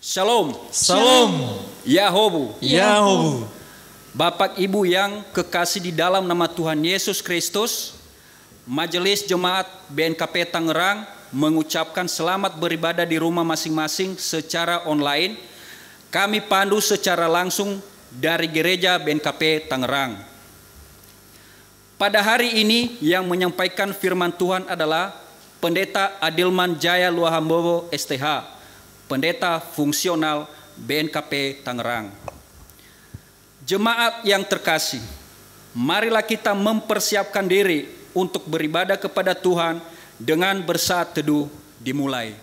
Shalom. Salam. Yahobu. Yahobu. Bapak Ibu yang kekasih di dalam nama Tuhan Yesus Kristus, Majelis Jemaat BNKP Tangerang mengucapkan selamat beribadah di rumah masing-masing secara online. Kami pandu secara langsung dari Gereja BNKP Tangerang. Pada hari ini yang menyampaikan firman Tuhan adalah Pendeta Adilman Jaya Luahambowo STH, Pendeta Fungsional BNKP Tangerang. Jemaat yang terkasih, marilah kita mempersiapkan diri untuk beribadah kepada Tuhan dengan bersaat teduh dimulai.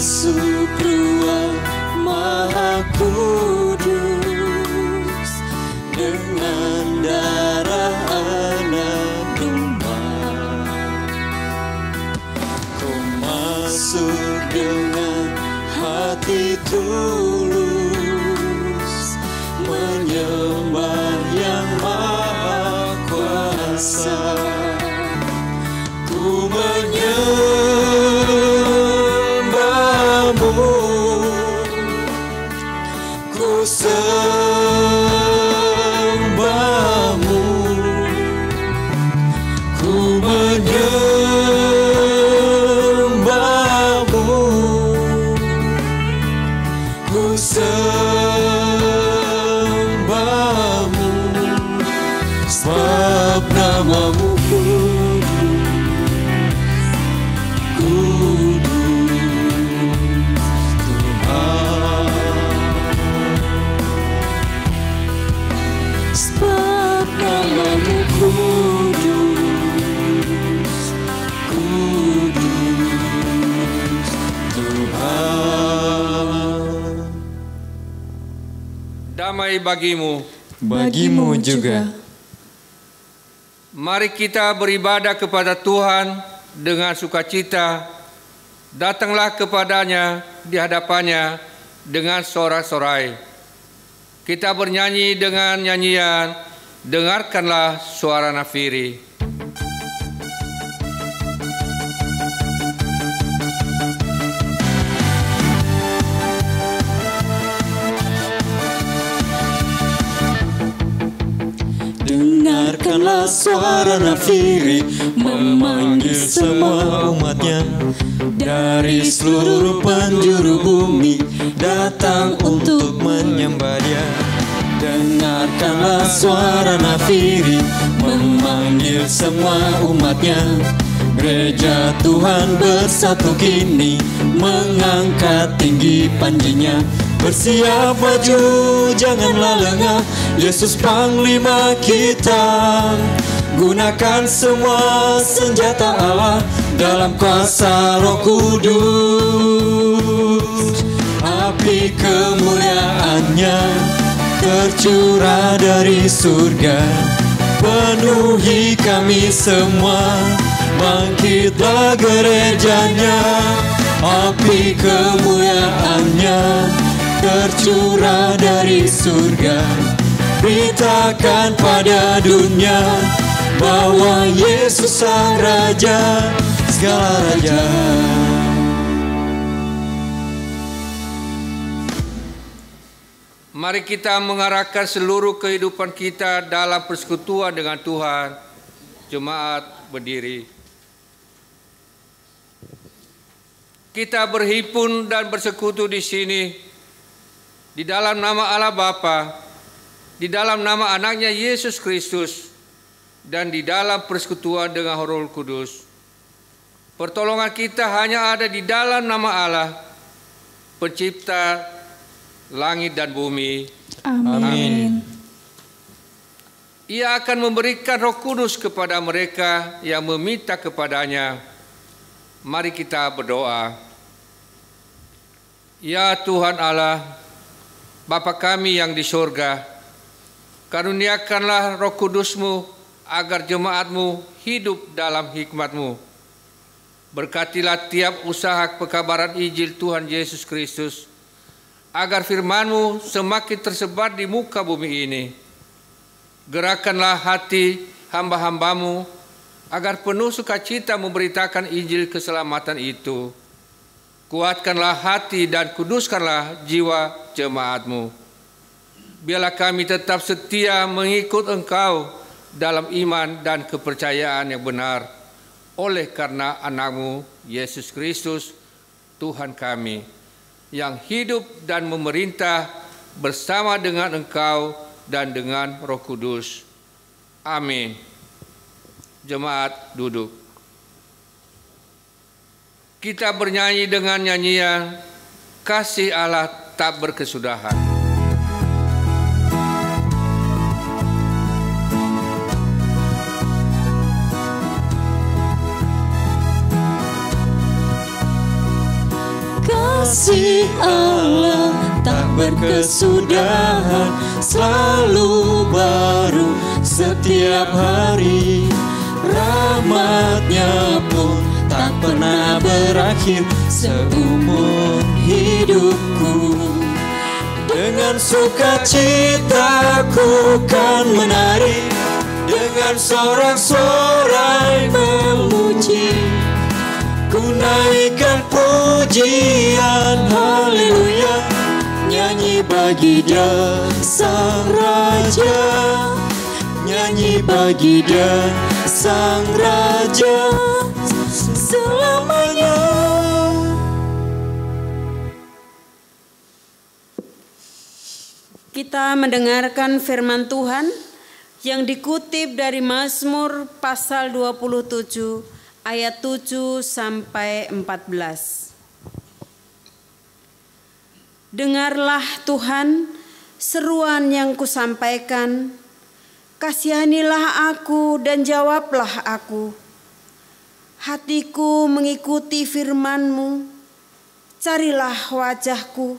Masuk ruang Maha Kudus dengan darah anak domba. Ku masuk dengan hati tulus menyembah yang Maha Kuasa. Ku ku sembahmu, ku menyembahmu, ku sembahmu, sebab namamu damai bagimu. bagimu juga. Mari kita beribadah kepada Tuhan dengan sukacita. Datanglah kepadanya di hadapannya dengan sorak-sorai. Kita bernyanyi dengan nyanyian, dengarkanlah suara nafiri. Dengarkanlah suara nafiri memanggil semua umatnya dari seluruh penjuru bumi datang untuk menyembah Dia. Dengarkanlah suara nafiri memanggil semua umatnya. Gereja Tuhan bersatu kini mengangkat tinggi panjinya. Bersiap maju, janganlah lengah, Yesus Panglima kita. Gunakan semua senjata Allah dalam kuasa Roh Kudus. Api kemuliaannya tercurah dari surga, penuhi kami semua. Bangkitlah gerejanya, api kemuliaannya tercurah dari surga. Beritakan pada dunia bahwa Yesus Sang Raja, segala raja. Mari kita mengarahkan seluruh kehidupan kita dalam persekutuan dengan Tuhan. Jemaat berdiri. Kita berhimpun dan bersekutu di sini di dalam nama Allah Bapa, di dalam nama anaknya Yesus Kristus, dan di dalam persekutuan dengan Roh Kudus. Pertolongan kita hanya ada di dalam nama Allah, Pencipta langit dan bumi. Amin. Ia akan memberikan Roh Kudus kepada mereka yang meminta kepadanya. Mari kita berdoa. Ya Tuhan Allah, Bapa kami yang di surga, karuniakanlah Roh Kudus-Mu agar jemaat-Mu hidup dalam hikmat-Mu. Berkatilah tiap usaha pekabaran Injil Tuhan Yesus Kristus, agar firman-Mu semakin tersebar di muka bumi ini. Gerakkanlah hati hamba-hamba-Mu agar penuh sukacita memberitakan Injil keselamatan itu. Kuatkanlah hati dan kuduskanlah jiwa jemaat-Mu. Biarlah kami tetap setia mengikut Engkau dalam iman dan kepercayaan yang benar, oleh karena anak-Mu Yesus Kristus, Tuhan kami, yang hidup dan memerintah bersama dengan Engkau dan dengan Roh Kudus. Amin. Jemaat duduk. Kita bernyanyi dengan nyanyian Kasih Allah Tak Berkesudahan. Kasih Allah tak berkesudahan, selalu baru setiap hari. Rahmat-Nya pun tak pernah berakhir seumur hidupku. Dengan sukacita ku kan menari, dengan sorak-sorai memuji. Ku naikkan pujian, haleluya, nyanyi bagi Dia Sang Raja, nyanyi bagi Dia Sang Raja selamanya. Kita mendengarkan firman Tuhan yang dikutip dari Mazmur pasal 27 ayat 7 sampai 14. Dengarlah Tuhan seruan yang kusampaikan, kasihanilah aku dan jawablah aku. Hatiku mengikuti firman-Mu, carilah wajah-Ku,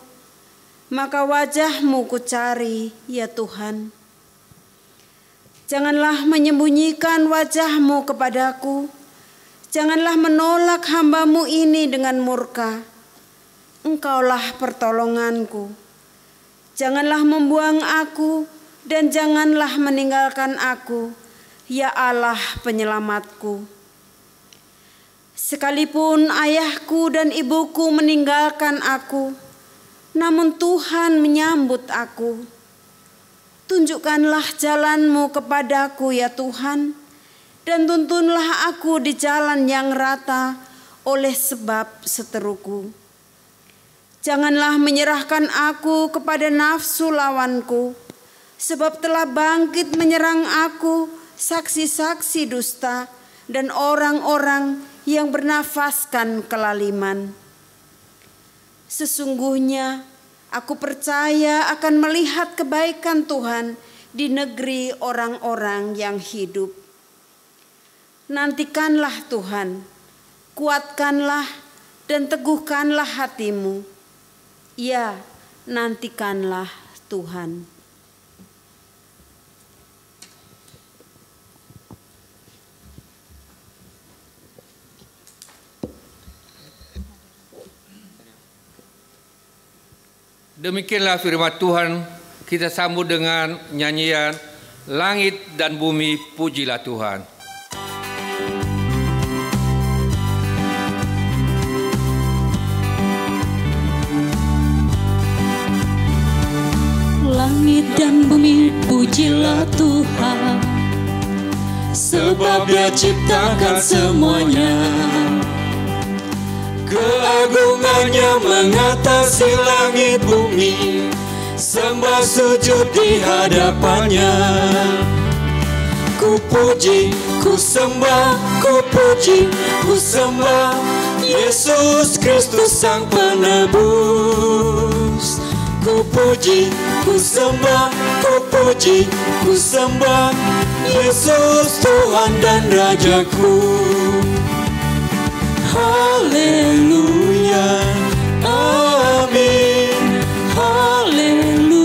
maka wajah-Mu ku cari, ya Tuhan. Janganlah menyembunyikan wajah-Mu kepadaku, janganlah menolak hamba-Mu ini dengan murka. Engkaulah pertolonganku. Janganlah membuang aku dan janganlah meninggalkan aku, ya Allah penyelamatku. Sekalipun ayahku dan ibuku meninggalkan aku, namun Tuhan menyambut aku. Tunjukkanlah jalan-Mu kepadaku, ya Tuhan, dan tuntunlah aku di jalan yang rata oleh sebab seteruku. Janganlah menyerahkan aku kepada nafsu lawanku, sebab telah bangkit menyerang aku saksi-saksi dusta dan orang-orang yang bernafaskan kelaliman. Sesungguhnya aku percaya akan melihat kebaikan Tuhan di negeri orang-orang yang hidup. Nantikanlah Tuhan, kuatkanlah dan teguhkanlah hatimu. Ya, nantikanlah Tuhan. Demikianlah firman Tuhan, kita sambut dengan nyanyian Langit dan Bumi Pujilah Tuhan. Langit dan bumi pujilah Tuhan, sebab Dia ciptakan semuanya. Keagungannya mengatasi langit bumi, sembah sujud di hadapannya. Ku puji, ku sembah, ku puji, ku sembah Yesus Kristus Sang Penebus. Ku puji, ku sembah, ku puji, ku sembah Yesus Tuhan dan Rajaku. Haleluya, amin, haleluya.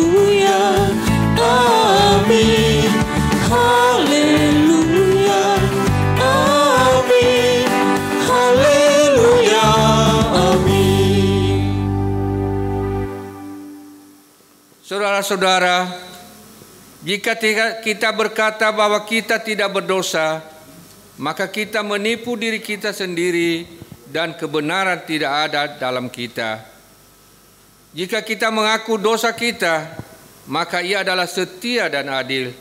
Saudara-saudara, jika kita berkata bahwa kita tidak berdosa, maka kita menipu diri kita sendiri dan kebenaran tidak ada dalam kita. Jika kita mengaku dosa kita, maka Ia adalah setia dan adil.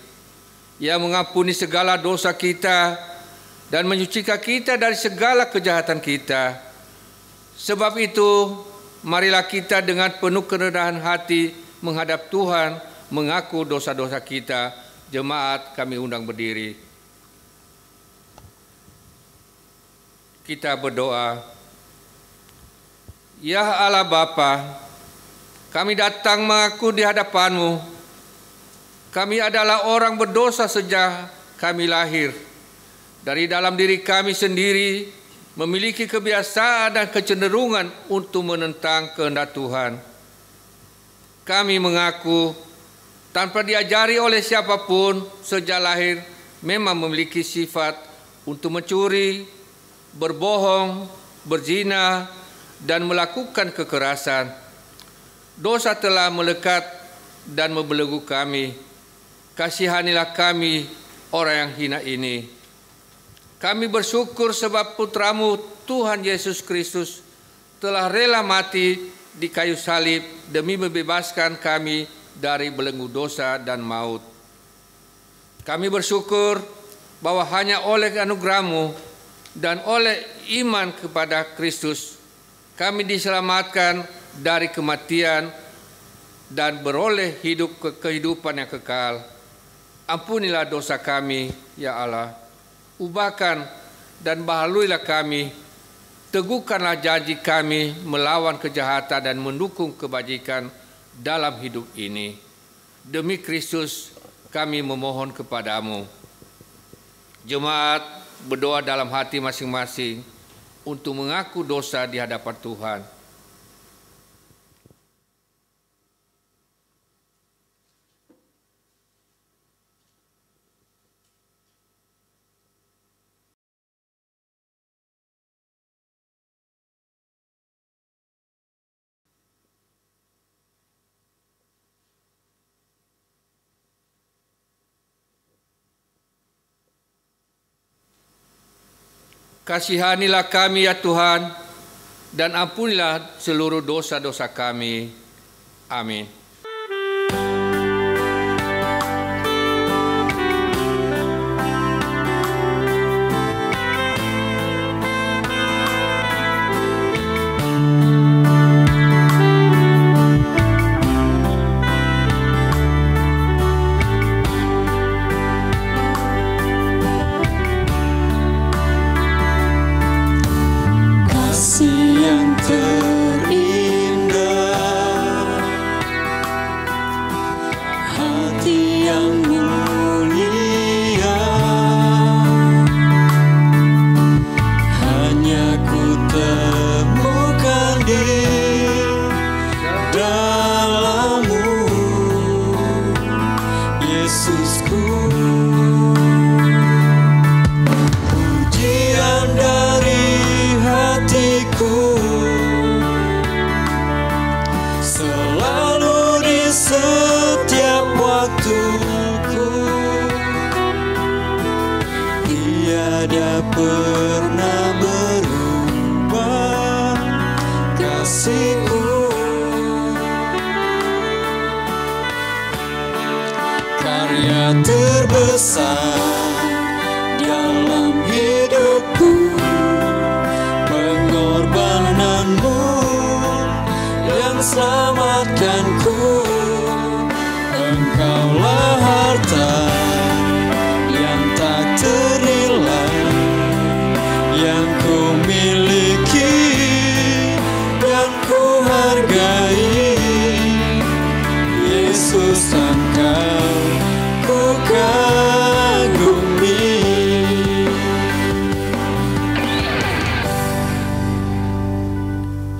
Ia mengampuni segala dosa kita dan menyucikan kita dari segala kejahatan kita. Sebab itu, marilah kita dengan penuh kerendahan hati menghadap Tuhan, mengaku dosa-dosa kita. Jemaat, kami undang berdiri. Kita berdoa. Ya Allah Bapa, kami datang mengaku di hadapan-Mu. Kami adalah orang berdosa sejak kami lahir. Dari dalam diri kami sendiri memiliki kebiasaan dan kecenderungan untuk menentang kehendak Tuhan. Kami mengaku tanpa diajari oleh siapapun sejak lahir memang memiliki sifat untuk mencuri, berbohong, berzina, dan melakukan kekerasan. Dosa telah melekat dan membelenggu kami. Kasihanilah kami orang yang hina ini. Kami bersyukur sebab Putra-Mu Tuhan Yesus Kristus telah rela mati di kayu salib demi membebaskan kami dari belenggu dosa dan maut. Kami bersyukur bahwa hanya oleh anugerah-Mu dan oleh iman kepada Kristus kami diselamatkan dari kematian dan beroleh hidup kehidupan yang kekal. Ampunilah dosa kami, ya Allah. Ubahkan dan baharuilah kami. Teguhkanlah janji kami melawan kejahatan dan mendukung kebajikan dalam hidup ini. Demi Kristus kami memohon kepadamu. Jemaat berdoa dalam hati masing-masing untuk mengaku dosa di hadapan Tuhan. Kasihanilah kami ya Tuhan, dan ampunilah seluruh dosa-dosa kami. Amin.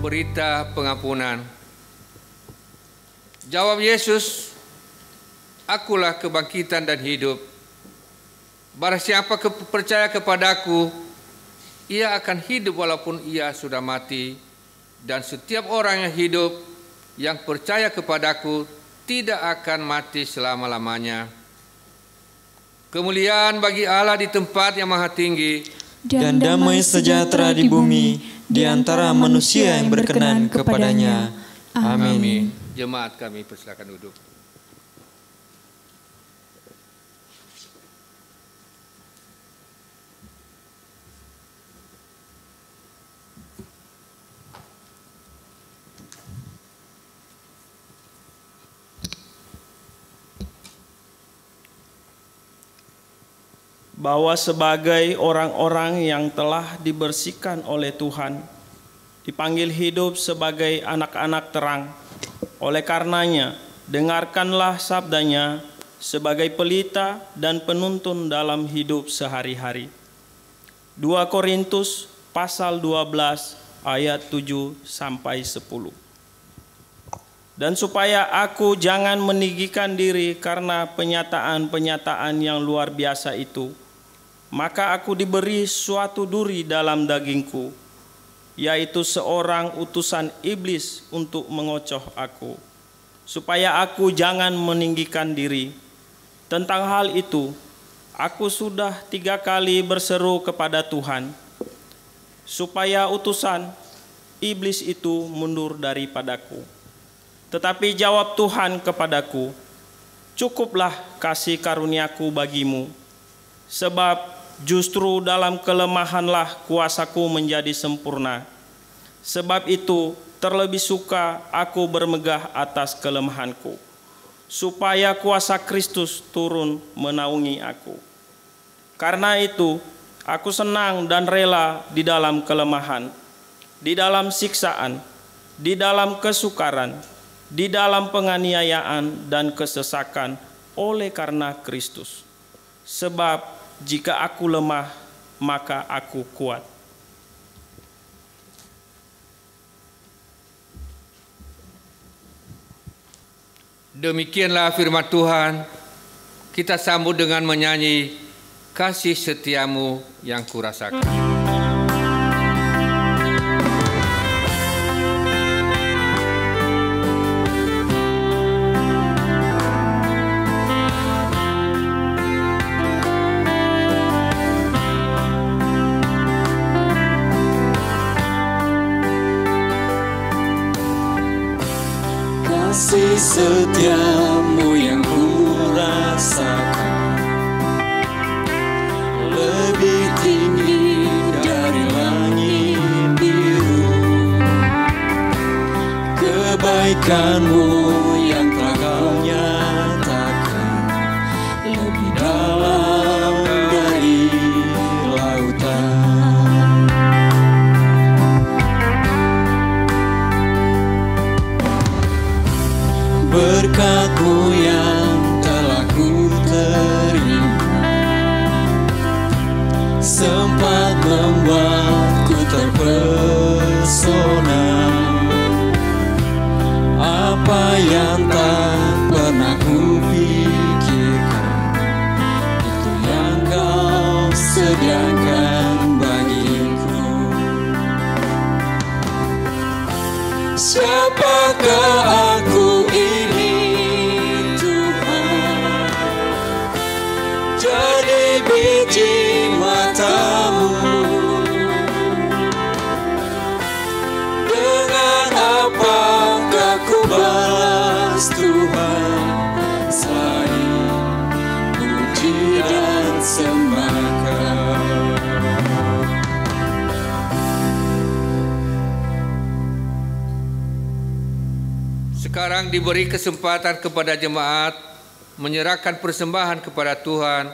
Berita pengampunan. Jawab Yesus, "Akulah kebangkitan dan hidup. Barang siapa percaya kepadaku, ia akan hidup walaupun ia sudah mati. Dan setiap orang yang hidup, yang percaya kepadaku, tidak akan mati selama-lamanya. Kemuliaan bagi Allah di tempat yang maha tinggi, dan damai sejahtera di bumi di antara manusia yang berkenan kepadanya. Amin. Jemaat kami persilakan duduk. Bahwa sebagai orang-orang yang telah dibersihkan oleh Tuhan, dipanggil hidup sebagai anak-anak terang. Oleh karenanya, dengarkanlah sabdanya sebagai pelita dan penuntun dalam hidup sehari-hari. 2 Korintus pasal 12 ayat 7 sampai 10. Dan supaya aku jangan meninggikan diri karena penyataan-penyataan yang luar biasa itu, maka aku diberi suatu duri dalam dagingku, yaitu seorang utusan iblis untuk mengocoh aku, supaya aku jangan meninggikan diri. Tentang hal itu, aku sudah 3 kali berseru kepada Tuhan, supaya utusan iblis itu mundur daripadaku. Tetapi jawab Tuhan kepadaku, cukuplah kasih karuniaku bagimu, sebab justru dalam kelemahanlah kuasaku menjadi sempurna. Sebab itu terlebih suka aku bermegah atas kelemahanku, supaya kuasa Kristus turun menaungi aku. Karena itu aku senang dan rela di dalam kelemahan, di dalam siksaan, di dalam kesukaran, di dalam penganiayaan dan kesesakan oleh karena Kristus. Sebab jika aku lemah, maka aku kuat. Demikianlah firman Tuhan. Kita sambut dengan menyanyi Kasih Setiamu yang Kurasakan. Kasih setiamu yang kurasakan lebih tinggi dari langit biru. Kebaikanmu yang telah kau nyatakan lebih dalam dari lautan. Berkat-Mu yang telah ku terima sempat membuatku terpesona. Apa yang tak pernah ku pikirkan, itu yang Kau sediakan bagiku. Siapakah aku ini, Tuhan? Jadi biji mata-Mu. Dengan apakah ku balas, Tuhan, selain puji dan sembah Kau? Sekarang diberi kesempatan kepada jemaat menyerahkan persembahan kepada Tuhan,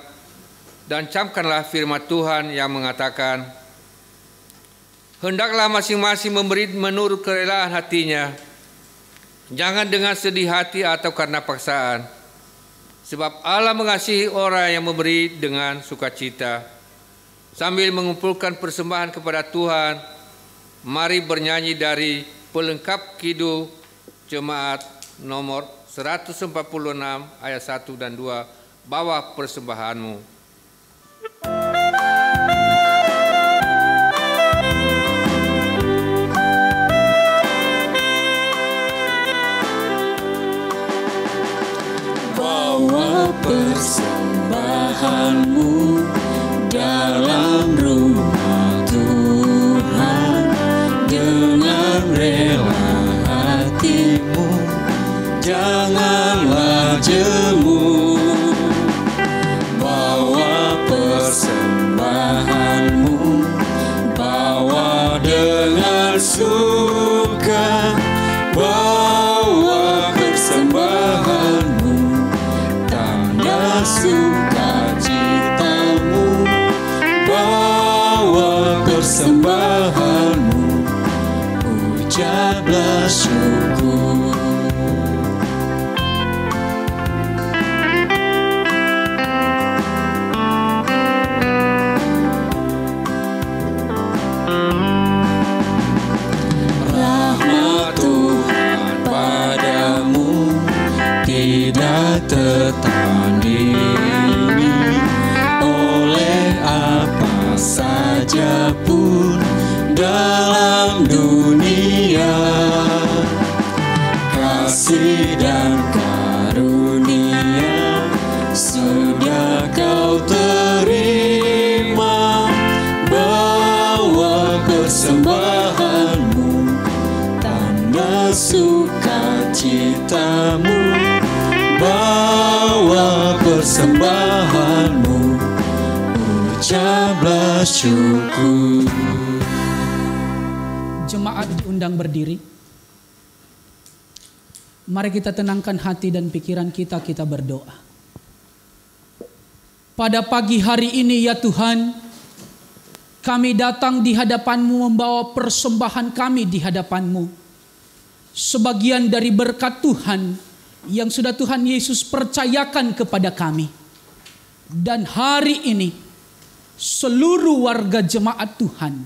dan camkanlah firman Tuhan yang mengatakan, hendaklah masing-masing memberi menurut kerelaan hatinya, jangan dengan sedih hati atau karena paksaan, sebab Allah mengasihi orang yang memberi dengan sukacita. Sambil mengumpulkan persembahan kepada Tuhan, mari bernyanyi dari pelengkap kidung jemaat nomor 146 ayat 1 dan 2, bawa persembahanmu. persembahanmu dalam rumah Tuhan dengan rela hatimu, janganlah jemu. Bawa persembahanmu, bawa dengan suka, bawa persembahanmu, tanda sukacitamu, bawa persembahanmu, ucaplah syukur. Tidak tertandingi oleh apa saja pun dalam dunia. Kasih dan karunia sudah kau terima. Bawa persembahanmu, tanda sukacitamu, bawa persembahanmu, ucaplah syukur. Jemaat diundang berdiri. Mari kita tenangkan hati dan pikiran kita, kita berdoa. Pada pagi hari ini ya Tuhan, kami datang di hadapan-Mu membawa persembahan kami di hadapan-Mu. Sebagian dari berkat Tuhan yang sudah Tuhan Yesus percayakan kepada kami. Dan hari ini seluruh warga jemaat Tuhan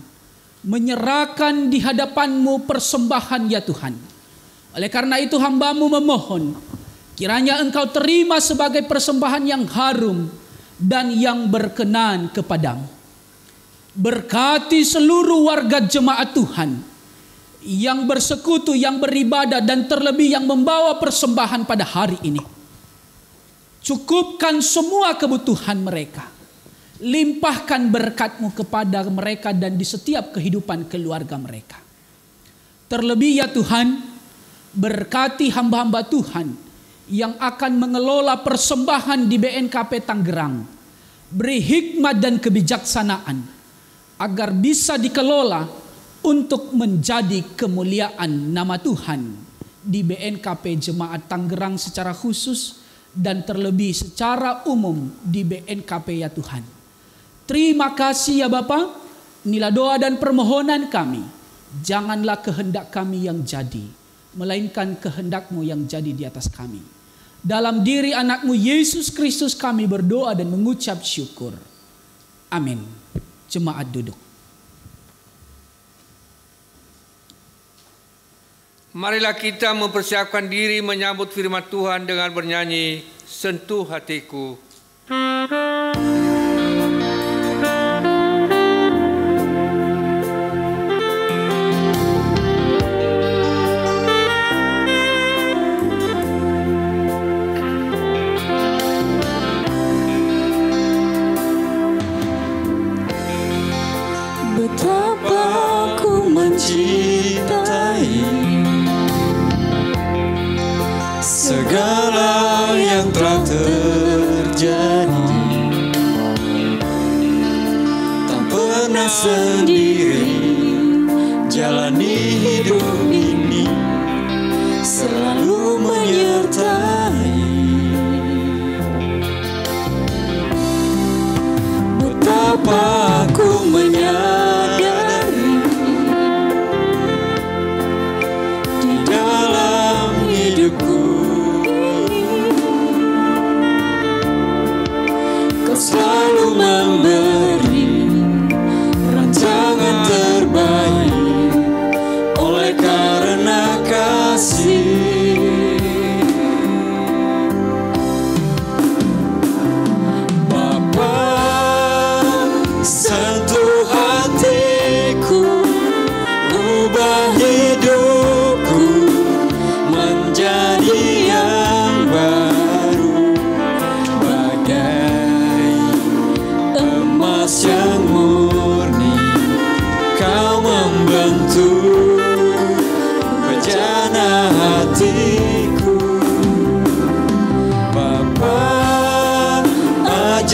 menyerahkan di hadapan-Mu persembahan ya Tuhan. Oleh karena itu hamba-Mu memohon, kiranya Engkau terima sebagai persembahan yang harum dan yang berkenan kepadamu. Berkati seluruh warga jemaat Tuhan yang bersekutu, yang beribadah, dan terlebih yang membawa persembahan pada hari ini. Cukupkan semua kebutuhan mereka. Limpahkan berkat-Mu kepada mereka dan di setiap kehidupan keluarga mereka. Terlebih ya Tuhan, berkati hamba-hamba Tuhan yang akan mengelola persembahan di BNKP Tangerang. Beri hikmat dan kebijaksanaan agar bisa dikelola untuk menjadi kemuliaan nama Tuhan di BNKP Jemaat Tangerang secara khusus dan terlebih secara umum di BNKP ya Tuhan. Terima kasih ya Bapa. Inilah doa dan permohonan kami. Janganlah kehendak kami yang jadi, melainkan kehendak-Mu yang jadi di atas kami. Dalam diri anak-Mu Yesus Kristus kami berdoa dan mengucap syukur. Amin. Jemaat duduk. Marilah kita mempersiapkan diri menyambut firman Tuhan dengan bernyanyi Sentuh Hatiku. Betapa aku mencintai segala yang telah terjadi, tak pernah sendiri jalani hidup ini, selalu menyertai. Betapa aku menyadari di dalam hidupku Kau selalu memberi rancangan terbaik oleh karena kasih. Sentuh hatiku, ubah hidupku menjadi yang baru.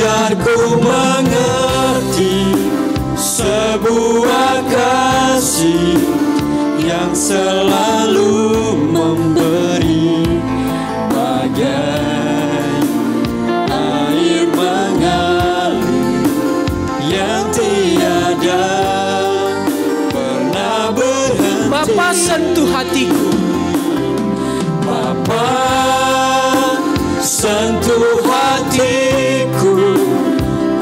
ajarku mengerti sebuah kasih yang selalu memberi, bagai air mengalir yang tiada pernah berhenti. Bapa, sentuh hatiku. Bapa, sentuh hatiku,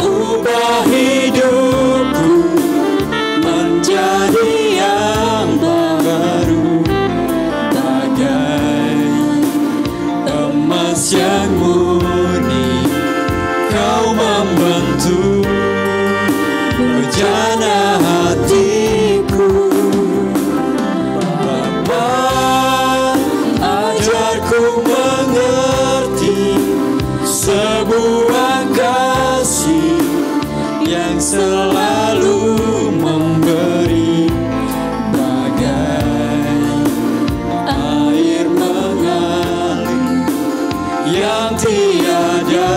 ubah hidupku menjadi yang baru, bagai emas yang murni. Kau membantu bejana hatiku. Bapa, ajarku mengerti sebuah kasih yang selalu memberi, bagai air mengalir yang tiada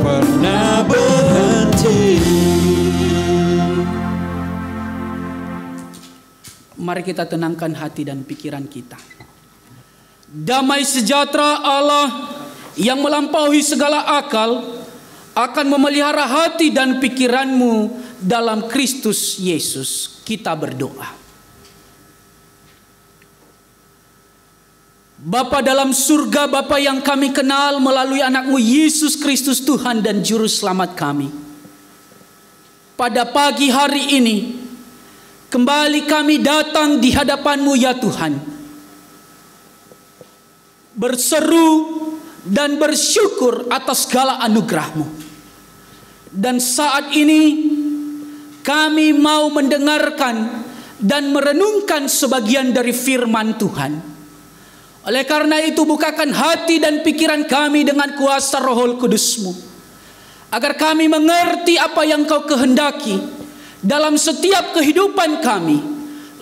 pernah berhenti. Mari kita tenangkan hati dan pikiran kita. Damai sejahtera Allah yang melampaui segala akal akan memelihara hati dan pikiranmu dalam Kristus Yesus. Kita berdoa. Bapa dalam surga, Bapa yang kami kenal melalui anakmu Yesus Kristus Tuhan dan Juru Selamat kami. Pada pagi hari ini, kembali kami datang di hadapan-Mu ya Tuhan. Berseru dan bersyukur atas segala anugerah-Mu. Dan saat ini kami mau mendengarkan dan merenungkan sebagian dari firman Tuhan. Oleh karena itu bukakan hati dan pikiran kami dengan kuasa Roh Kudus-Mu, agar kami mengerti apa yang Kau kehendaki dalam setiap kehidupan kami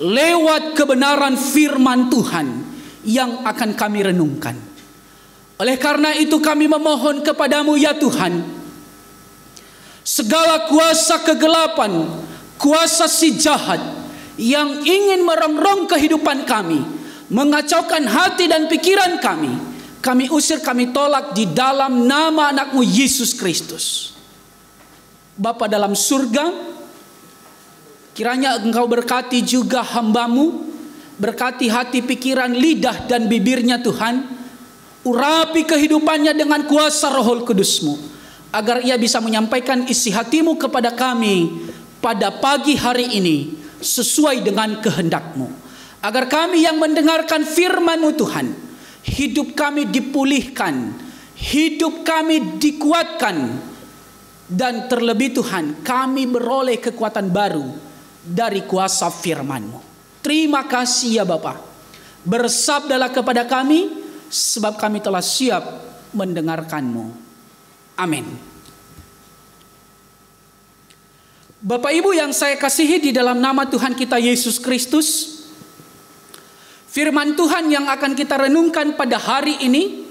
lewat kebenaran firman Tuhan yang akan kami renungkan. Oleh karena itu kami memohon kepadamu ya Tuhan, segala kuasa kegelapan, kuasa si jahat yang ingin merongrong kehidupan kami, mengacaukan hati dan pikiran kami usir, kami tolak di dalam nama anakmu Yesus Kristus. Bapa dalam surga, kiranya Engkau berkati juga hamba-Mu, berkati hati, pikiran, lidah dan bibirnya Tuhan. Urapi kehidupannya dengan kuasa Roh Kudus-Mu, agar ia bisa menyampaikan isi hati-Mu kepada kami pada pagi hari ini sesuai dengan kehendak-Mu. Agar kami yang mendengarkan firman-Mu Tuhan, hidup kami dipulihkan, hidup kami dikuatkan, dan terlebih Tuhan kami beroleh kekuatan baru dari kuasa firman-Mu. Terima kasih ya Bapa. Bersabdalah kepada kami, sebab kami telah siap mendengarkan-Mu. Amin. Bapak Ibu yang saya kasihi di dalam nama Tuhan kita Yesus Kristus, firman Tuhan yang akan kita renungkan pada hari ini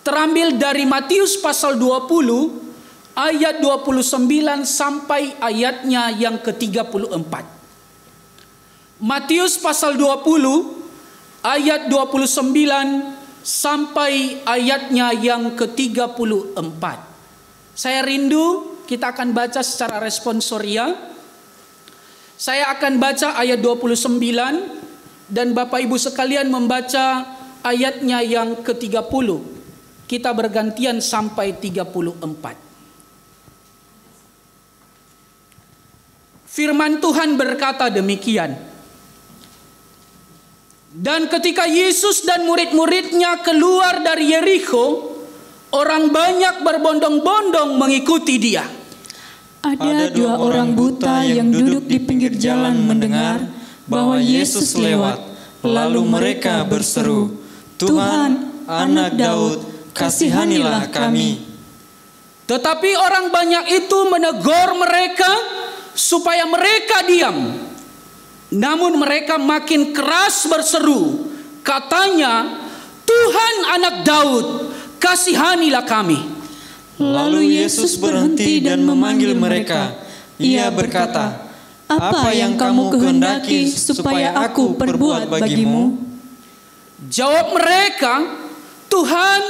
terambil dari Matius pasal 20 ayat 29 sampai ayatnya yang ke-34. Matius pasal 20 ayat 29 sampai ayatnya yang ke-34. Saya rindu kita akan baca secara responsoria. Saya akan baca ayat 29 dan Bapak Ibu sekalian membaca ayatnya yang ke-30. Kita bergantian sampai 34. Firman Tuhan berkata demikian. Dan ketika Yesus dan murid-muridnya keluar dari Yerikho, orang banyak berbondong-bondong mengikuti Dia. Ada dua orang buta yang duduk di pinggir jalan mendengar bahwa Yesus lewat. Lalu mereka berseru, "Tuhan, Anak Daud, kasihanilah kami." Tetapi orang banyak itu menegur mereka supaya mereka diam. Namun mereka makin keras berseru, katanya, "Tuhan Anak Daud, kasihanilah kami." Lalu Yesus berhenti dan memanggil mereka. Ia berkata, "Apa yang kamu kehendaki supaya aku perbuat bagimu?" Jawab mereka, "Tuhan,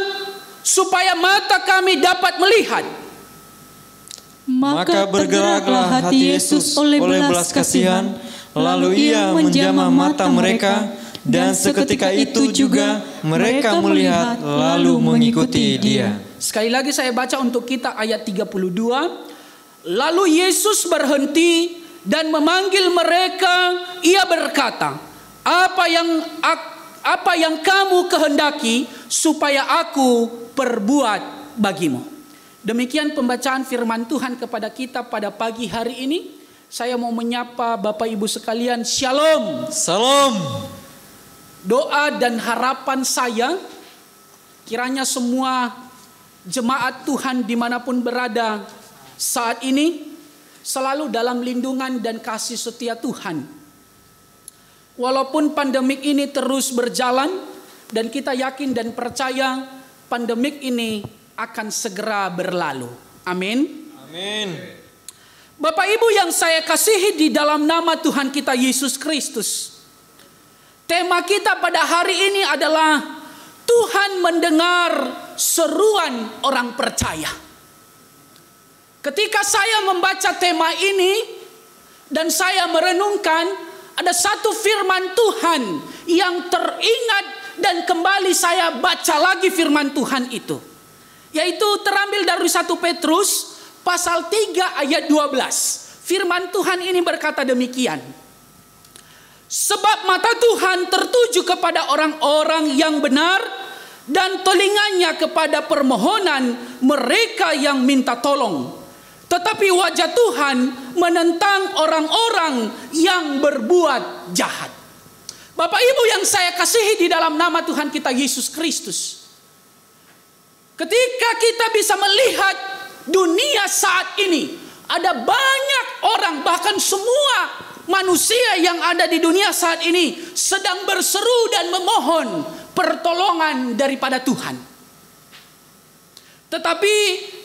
supaya mata kami dapat melihat." Maka bergeraklah hati Yesus oleh belas kasihan, lalu ia menjamah mata mereka, dan seketika itu juga mereka melihat lalu mengikuti dia. Sekali lagi saya baca untuk kita ayat 32. Lalu Yesus berhenti dan memanggil mereka. Ia berkata, apa yang kamu kehendaki supaya aku perbuat bagimu?" Demikian pembacaan firman Tuhan kepada kita pada pagi hari ini. Saya mau menyapa Bapak Ibu sekalian, Shalom. Salam. Doa dan harapan saya, kiranya semua jemaat Tuhan dimanapun berada saat ini selalu dalam lindungan dan kasih setia Tuhan. Walaupun pandemik ini terus berjalan, dan kita yakin dan percaya pandemik ini akan segera berlalu. Amin. Amin. Bapak Ibu yang saya kasihi di dalam nama Tuhan kita Yesus Kristus, tema kita pada hari ini adalah Tuhan mendengar seruan orang percaya. Ketika saya membaca tema ini dan saya merenungkan, ada satu firman Tuhan yang teringat dan kembali saya baca lagi firman Tuhan itu. Yaitu terambil dari 1 Petrus pasal 3 ayat 12. Firman Tuhan ini berkata demikian. Sebab mata Tuhan tertuju kepada orang-orang yang benar, dan telinganya kepada permohonan mereka yang minta tolong. Tetapi wajah Tuhan menentang orang-orang yang berbuat jahat. Bapak Ibu yang saya kasihi di dalam nama Tuhan kita Yesus Kristus, ketika kita bisa melihat dunia saat ini, ada banyak orang, bahkan semua manusia yang ada di dunia saat ini sedang berseru dan memohon pertolongan daripada Tuhan. Tetapi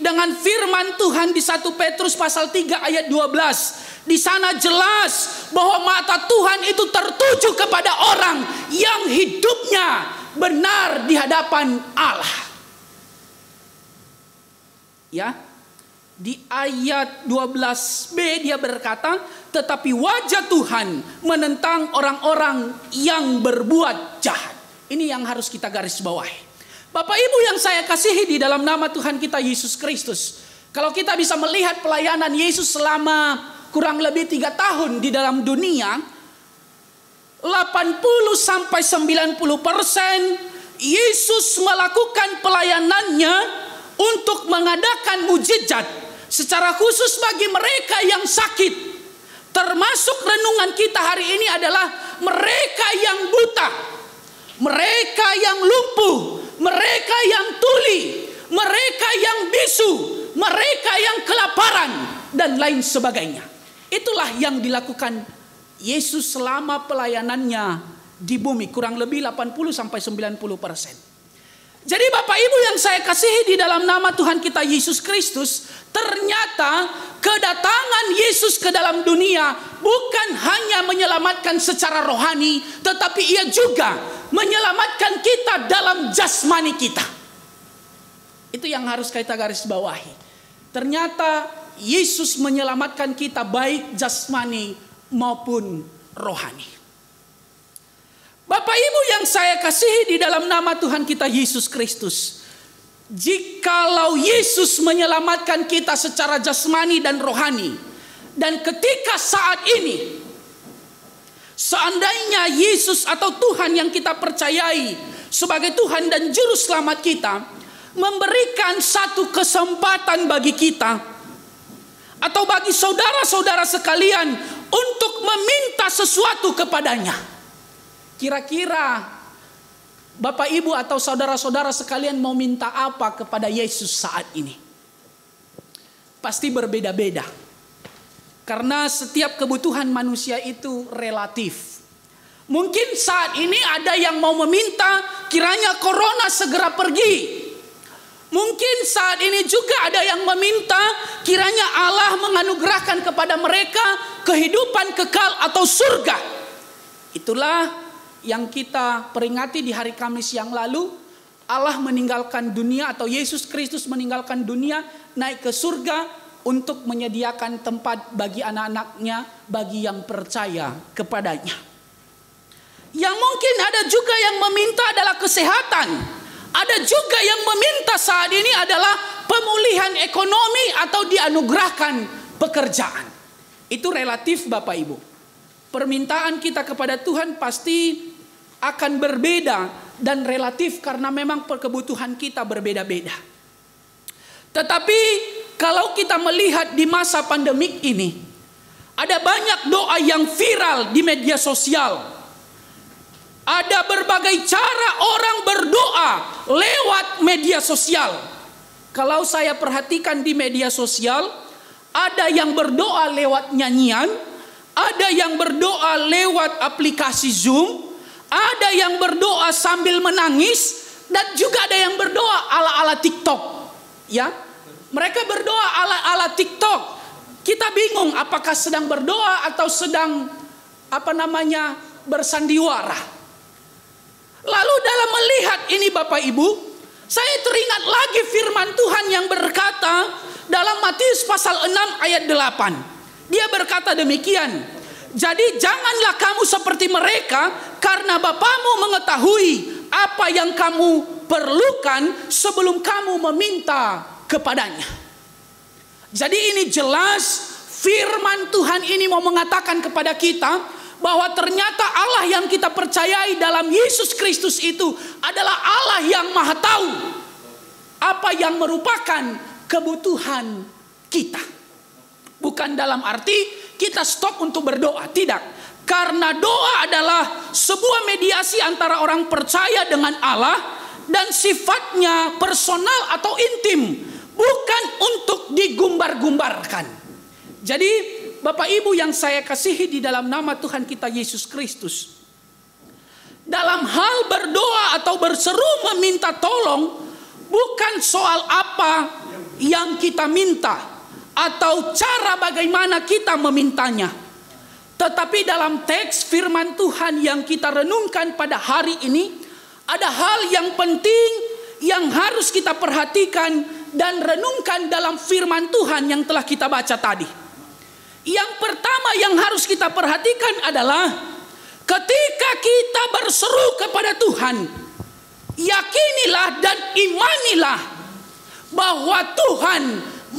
dengan firman Tuhan di 1 Petrus pasal 3 ayat 12, di sana jelas bahwa mata Tuhan itu tertuju kepada orang yang hidupnya benar di hadapan Allah. Ya, di ayat 12b dia berkata, tetapi wajah Tuhan menentang orang-orang yang berbuat jahat. Ini yang harus kita garis bawahi. Bapak Ibu yang saya kasihi di dalam nama Tuhan kita Yesus Kristus, kalau kita bisa melihat pelayanan Yesus selama kurang lebih 3 tahun di dalam dunia, 80-90% Yesus melakukan pelayanannya untuk mengadakan mujizat secara khusus bagi mereka yang sakit. Termasuk renungan kita hari ini adalah mereka yang buta, mereka yang lumpuh, mereka yang tuli, mereka yang bisu, mereka yang kelaparan, dan lain sebagainya. Itulah yang dilakukan Yesus selama pelayanannya di bumi, kurang lebih 80-90%. Jadi Bapak Ibu yang saya kasihi di dalam nama Tuhan kita Yesus Kristus, ternyata kedatangan Yesus ke dalam dunia bukan hanya menyelamatkan secara rohani, tetapi ia juga menyelamatkan kita dalam jasmani kita. Itu yang harus kita garis bawahi. Ternyata Yesus menyelamatkan kita baik jasmani maupun rohani. Bapak Ibu yang saya kasihi di dalam nama Tuhan kita Yesus Kristus, jikalau Yesus menyelamatkan kita secara jasmani dan rohani, dan ketika saat ini seandainya Yesus atau Tuhan yang kita percayai sebagai Tuhan dan Juru Selamat kita memberikan satu kesempatan bagi kita atau bagi saudara-saudara sekalian untuk meminta sesuatu kepadanya, kira-kira Bapak Ibu atau saudara-saudara sekalian mau minta apa kepada Yesus saat ini? Pasti berbeda-beda. Karena setiap kebutuhan manusia itu relatif. Mungkin saat ini ada yang mau meminta kiranya corona segera pergi. Mungkin saat ini juga ada yang meminta kiranya Allah menganugerahkan kepada mereka kehidupan kekal atau surga. Itulah yang kita peringati di hari Kamis yang lalu. Allah meninggalkan dunia atau Yesus Kristus meninggalkan dunia, naik ke surga untuk menyediakan tempat bagi anak-anaknya, bagi yang percaya kepadanya. Yang mungkin ada juga yang meminta adalah kesehatan. Ada juga yang meminta saat ini adalah pemulihan ekonomi atau dianugerahkan pekerjaan. Itu relatif Bapak Ibu. Permintaan kita kepada Tuhan pasti akan berbeda dan relatif karena memang kebutuhan kita berbeda-beda. Tetapi kalau kita melihat di masa pandemik ini, ada banyak doa yang viral di media sosial. Ada berbagai cara orang berdoa lewat media sosial. Kalau saya perhatikan di media sosial, ada yang berdoa lewat nyanyian, ada yang berdoa lewat aplikasi Zoom, ada yang berdoa sambil menangis, dan juga ada yang berdoa ala-ala TikTok. Ya, mereka berdoa ala-ala TikTok. Kita bingung apakah sedang berdoa atau sedang bersandiwara. Lalu dalam melihat ini Bapak Ibu, saya teringat lagi firman Tuhan yang berkata dalam Matius pasal 6 ayat 8. Dia berkata demikian, jadi janganlah kamu seperti mereka, karena Bapamu mengetahui apa yang kamu perlukan sebelum kamu meminta kepadanya. Jadi ini jelas firman Tuhan ini mau mengatakan kepada kita bahwa ternyata Allah yang kita percayai dalam Yesus Kristus itu adalah Allah yang Maha Tahu apa yang merupakan kebutuhan kita. Bukan dalam arti kita stop untuk berdoa, tidak. Karena doa adalah sebuah mediasi antara orang percaya dengan Allah dan sifatnya personal atau intim, bukan untuk digumbar-gumbarkan. Jadi Bapak Ibu yang saya kasihi di dalam nama Tuhan kita Yesus Kristus, dalam hal berdoa atau berseru meminta tolong, bukan soal apa yang kita minta atau cara bagaimana kita memintanya. Tetapi dalam teks firman Tuhan yang kita renungkan pada hari ini, ada hal yang penting yang harus kita perhatikan dan renungkan dalam firman Tuhan yang telah kita baca tadi. Yang pertama yang harus kita perhatikan adalah ketika kita berseru kepada Tuhan, yakinilah dan imanilah bahwa Tuhan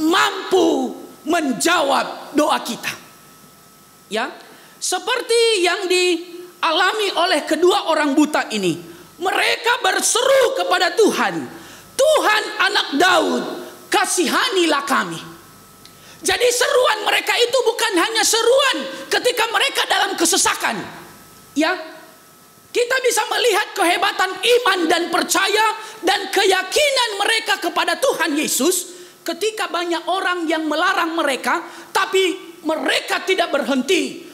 mampu menjawab doa kita. Ya, seperti yang dialami oleh kedua orang buta ini. Mereka berseru kepada Tuhan, Tuhan Anak Daud, kasihanilah kami. Jadi seruan mereka itu bukan hanya seruan ketika mereka dalam kesesakan. Ya, kita bisa melihat kehebatan iman dan percaya dan keyakinan mereka kepada Tuhan Yesus ketika banyak orang yang melarang mereka, tapi mereka tidak berhenti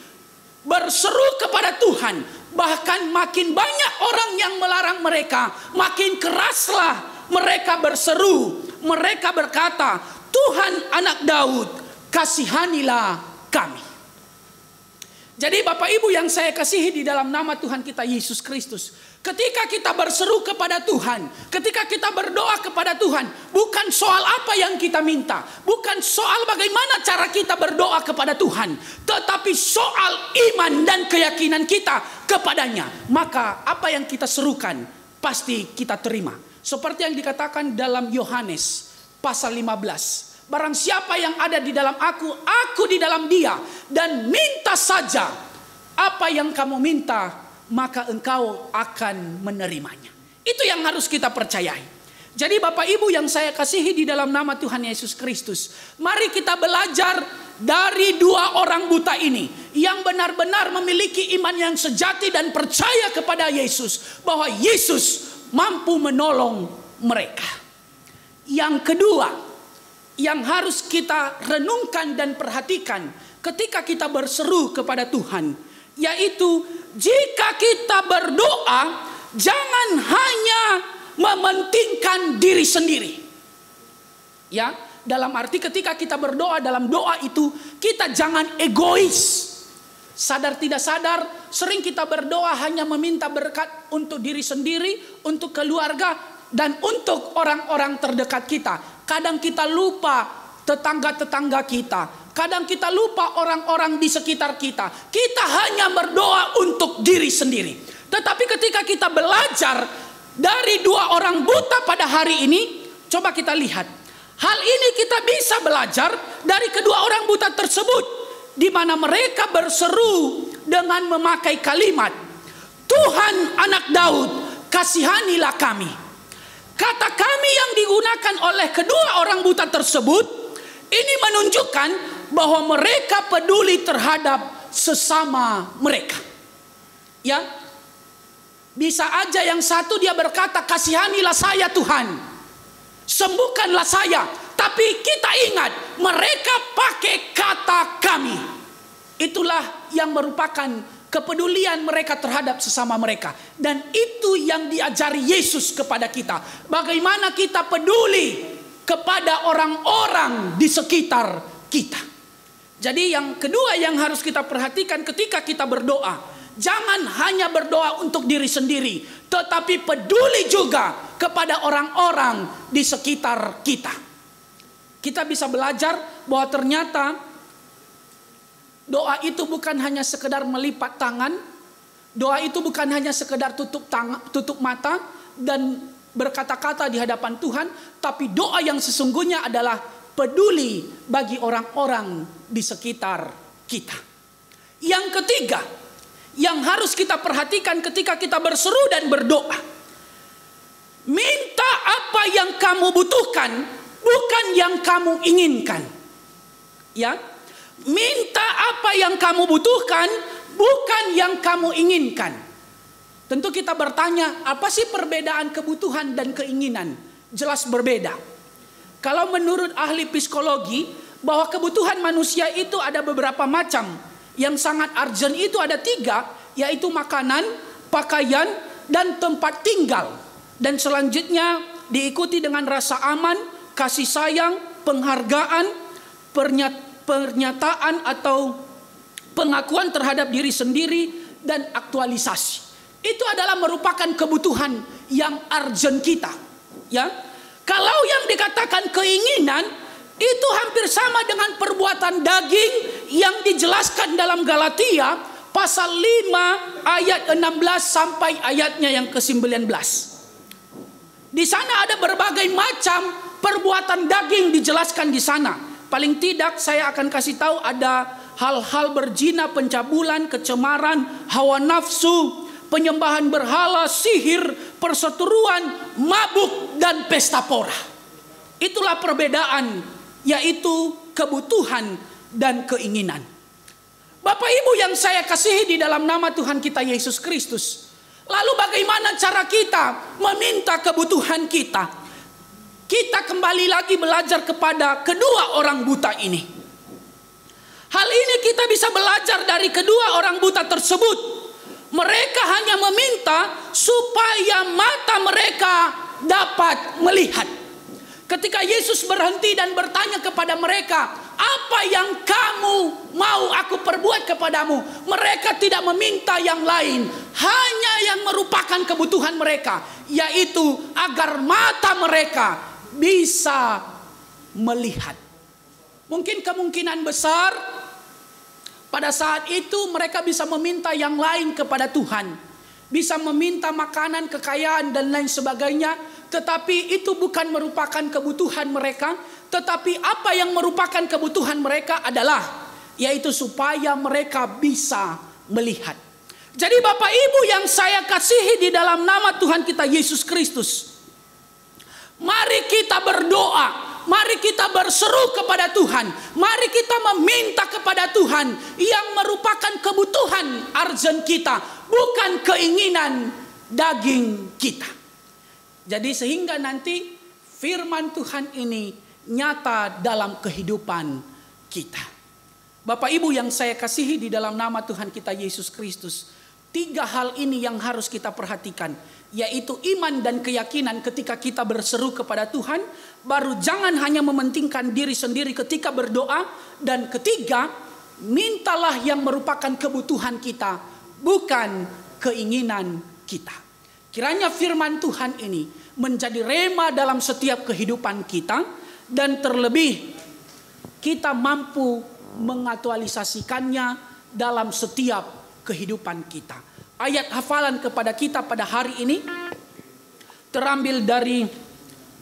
berseru kepada Tuhan. Bahkan makin banyak orang yang melarang mereka, makin keraslah mereka berseru. Mereka berkata, Tuhan Anak Daud, kasihanilah kami. Jadi Bapak Ibu yang saya kasihi di dalam nama Tuhan kita Yesus Kristus, ketika kita berseru kepada Tuhan, ketika kita berdoa kepada Tuhan, bukan soal apa yang kita minta, bukan soal bagaimana cara kita berdoa kepada Tuhan, tetapi soal iman dan keyakinan kita kepadanya. Maka apa yang kita serukan pasti kita terima. Seperti yang dikatakan dalam Yohanes pasal 15. Barang siapa yang ada di dalam aku di dalam dia, dan minta saja apa yang kamu minta, maka engkau akan menerimanya. Itu yang harus kita percayai. Jadi Bapak Ibu yang saya kasihi di dalam nama Tuhan Yesus Kristus, mari kita belajar dari dua orang buta ini yang benar-benar memiliki iman yang sejati dan percaya kepada Yesus, bahwa Yesus mampu menolong mereka. Yang kedua yang harus kita renungkan dan perhatikan ketika kita berseru kepada Tuhan, yaitu jika kita berdoa, jangan hanya mementingkan diri sendiri. Ya, dalam arti ketika kita berdoa, dalam doa itu kita jangan egois. Sadar tidak sadar, sering kita berdoa hanya meminta berkat untuk diri sendiri, untuk keluarga, dan untuk orang-orang terdekat kita. Kadang kita lupa tetangga-tetangga kita. Kadang kita lupa orang-orang di sekitar kita. Kita hanya berdoa untuk diri sendiri. Tetapi ketika kita belajar dari 2 orang buta pada hari ini, coba kita lihat. Hal ini kita bisa belajar dari kedua orang buta tersebut, di mana mereka berseru dengan memakai kalimat, Tuhan Anak Daud, kasihanilah kami. Kata kami yang digunakan oleh kedua orang buta tersebut, ini menunjukkan bahwa mereka peduli terhadap sesama mereka. Ya, bisa aja yang satu dia berkata, kasihanilah saya Tuhan, sembuhkanlah saya. Tapi kita ingat, mereka pakai kata kami. Itulah yang merupakan kepedulian mereka terhadap sesama mereka. Dan itu yang diajari Yesus kepada kita. Bagaimana kita peduli kepada orang-orang di sekitar kita. Jadi yang kedua yang harus kita perhatikan ketika kita berdoa, jangan hanya berdoa untuk diri sendiri, tetapi peduli juga kepada orang-orang di sekitar kita. Kita bisa belajar bahwa ternyata doa itu bukan hanya sekedar melipat tangan, doa itu bukan hanya sekedar tutup mata dan berkata-kata di hadapan Tuhan, tapi doa yang sesungguhnya adalah peduli bagi orang-orang di sekitar kita. Yang ketiga, yang harus kita perhatikan ketika kita berseru dan berdoa, minta apa yang kamu butuhkan, bukan yang kamu inginkan. Ya, minta apa yang kamu butuhkan, bukan yang kamu inginkan. Tentu kita bertanya, apa sih perbedaan kebutuhan dan keinginan? Jelas berbeda. Kalau menurut ahli psikologi, bahwa kebutuhan manusia itu ada beberapa macam. Yang sangat urgent itu ada 3, yaitu makanan, pakaian, dan tempat tinggal. Dan selanjutnya diikuti dengan rasa aman, kasih sayang, penghargaan, pernyataan atau pengakuan terhadap diri sendiri, dan aktualisasi. Itu adalah merupakan kebutuhan yang urgent kita. Ya, kalau yang dikatakan keinginan, itu hampir sama dengan perbuatan daging yang dijelaskan dalam Galatia pasal 5 ayat 16 sampai ayatnya yang ke-19. Di sana ada berbagai macam perbuatan daging dijelaskan di sana. Paling tidak saya akan kasih tahu ada hal-hal berzina, pencabulan, kecemaran, hawa nafsu, penyembahan berhala, sihir, perseteruan, mabuk, dan pesta pora. Itulah perbedaan, yaitu kebutuhan dan keinginan. Bapak Ibu yang saya kasihi di dalam nama Tuhan kita Yesus Kristus, lalu bagaimana cara kita meminta kebutuhan kita? Kita kembali lagi belajar kepada kedua orang buta ini. Hal ini kita bisa belajar dari kedua orang buta tersebut. Mereka hanya meminta supaya mata mereka dapat melihat. Ketika Yesus berhenti dan bertanya kepada mereka, apa yang kamu mau aku perbuat kepadamu? Mereka tidak meminta yang lain, hanya yang merupakan kebutuhan mereka, yaitu agar mata mereka bisa melihat. Mungkin kemungkinan besar pada saat itu mereka bisa meminta yang lain kepada Tuhan, bisa meminta makanan, kekayaan, dan lain sebagainya. Tetapi itu bukan merupakan kebutuhan mereka. Tetapi apa yang merupakan kebutuhan mereka adalah, yaitu supaya mereka bisa melihat. Jadi Bapak Ibu yang saya kasihi di dalam nama Tuhan kita Yesus Kristus, mari kita berdoa, mari kita berseru kepada Tuhan, mari kita meminta kepada Tuhan yang merupakan kebutuhan urgent kita, bukan keinginan daging kita. Jadi sehingga nanti firman Tuhan ini nyata dalam kehidupan kita. Bapak Ibu yang saya kasihi di dalam nama Tuhan kita Yesus Kristus, 3 hal ini yang harus kita perhatikan, yaitu iman dan keyakinan ketika kita berseru kepada Tuhan. Baru jangan hanya mementingkan diri sendiri ketika berdoa. Dan ketiga, mintalah yang merupakan kebutuhan kita, bukan keinginan kita. Kiranya firman Tuhan ini menjadi rema dalam setiap kehidupan kita, dan terlebih kita mampu mengaktualisasikannya dalam setiap kehidupan kita. Ayat hafalan kepada kita pada hari ini terambil dari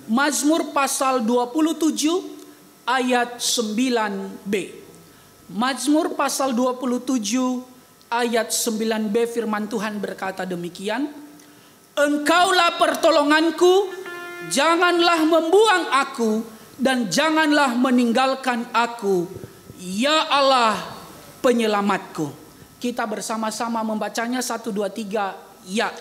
Mazmur pasal 27 ayat 9b. Mazmur pasal 27 ayat 9b, firman Tuhan berkata demikian. Engkaulah pertolonganku, janganlah membuang aku dan janganlah meninggalkan aku, ya Allah penyelamatku. Kita bersama-sama membacanya 1, 2, 3, ya.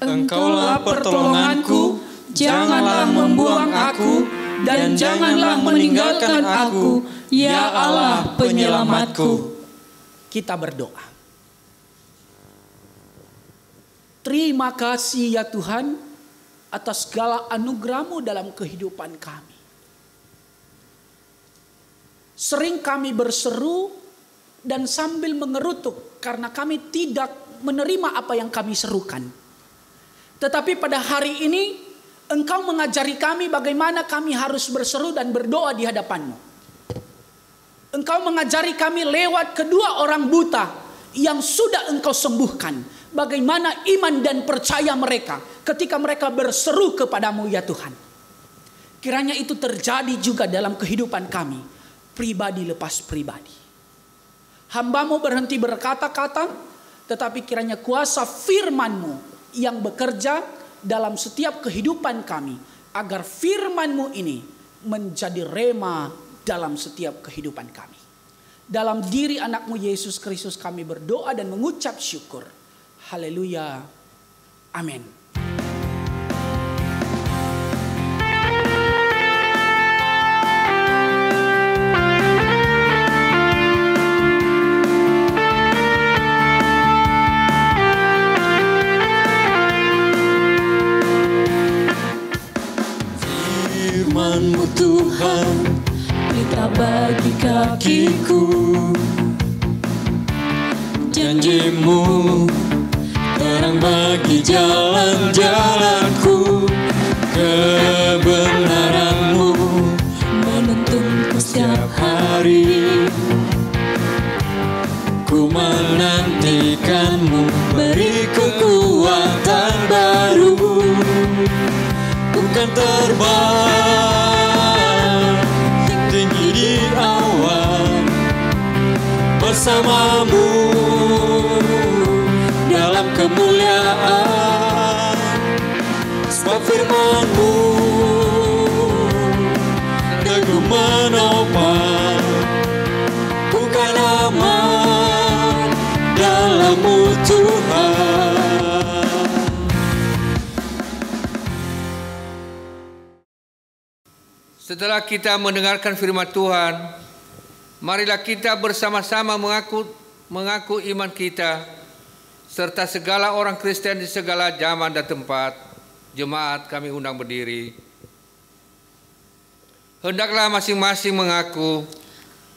Engkaulah pertolonganku, janganlah membuang aku dan janganlah meninggalkan aku, ya Allah penyelamatku. Kita berdoa. Terima kasih ya Tuhan atas segala anugerah-Mu dalam kehidupan kami. Sering kami berseru dan sambil mengerutuk karena kami tidak menerima apa yang kami serukan. Tetapi pada hari ini Engkau mengajari kami bagaimana kami harus berseru dan berdoa di hadapan-Mu. Engkau mengajari kami lewat kedua orang buta yang sudah Engkau sembuhkan, bagaimana iman dan percaya mereka ketika mereka berseru kepadamu ya Tuhan. Kiranya itu terjadi juga dalam kehidupan kami, pribadi lepas pribadi. Hamba-Mu berhenti berkata-kata, tetapi kiranya kuasa firman-Mu yang bekerja dalam setiap kehidupan kami, agar firman-Mu ini menjadi rema dalam setiap kehidupan kami. Dalam diri anak-Mu Yesus Kristus kami berdoa dan mengucap syukur. Haleluya. Amin. Firman-Mu Tuhan, pelita bagi kakiku, janji-Mu terang bagi jalan-jalanku, kebenaran-Mu menuntunku setiap hari. Ku menantikan-Mu, beri kekuatan baru. Bukan terbang tinggi di awan, bersama-Mu dalam kemuliaan. Sebab firman-Mu teguh menopang, bukan aman dalam-Mu Tuhan. Setelah kita mendengarkan firman Tuhan, marilah kita bersama-sama mengaku iman kita, serta segala orang Kristen di segala zaman dan tempat. Jemaat kami undang berdiri. Hendaklah masing-masing mengaku,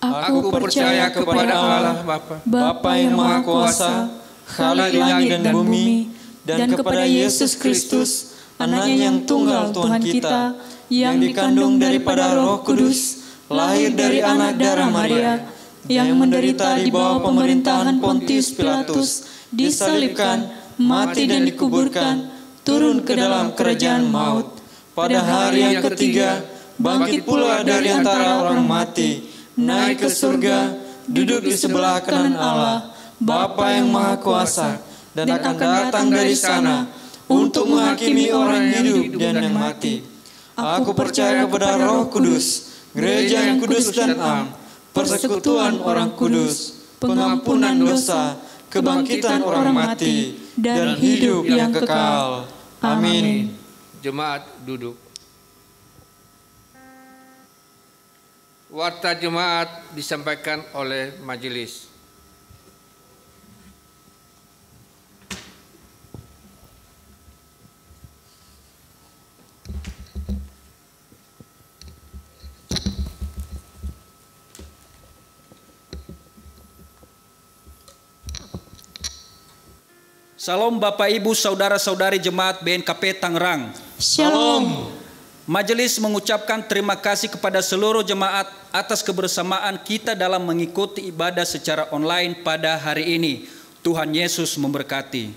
aku percaya kepada Allah Bapa yang Maha Kuasa, Khalik langit dan bumi, dan kepada Yesus Kristus, Anaknya yang tunggal Tuhan kita, yang dikandung daripada Roh Kudus, lahir dari anak darah Maria, yang menderita di bawah pemerintahan Pontius Pilatus, disalibkan, mati dan dikuburkan, turun ke dalam kerajaan maut. Pada hari yang ketiga, bangkit pula dari antara orang mati, naik ke surga, duduk di sebelah kanan Allah, Bapa yang Maha Kuasa, dan akan datang dari sana untuk menghakimi orang hidup dan yang mati. Aku percaya kepada Roh Kudus, gereja yang kudus dan am, persekutuan orang kudus, pengampunan dosa, kebangkitan orang mati, dan hidup yang kekal. Amin. Jemaat duduk. Warta jemaat disampaikan oleh majelis. Salam Bapak Ibu Saudara-saudari Jemaat BNKP Tangerang. Shalom. Majelis mengucapkan terima kasih kepada seluruh jemaat atas kebersamaan kita dalam mengikuti ibadah secara online pada hari ini. Tuhan Yesus memberkati.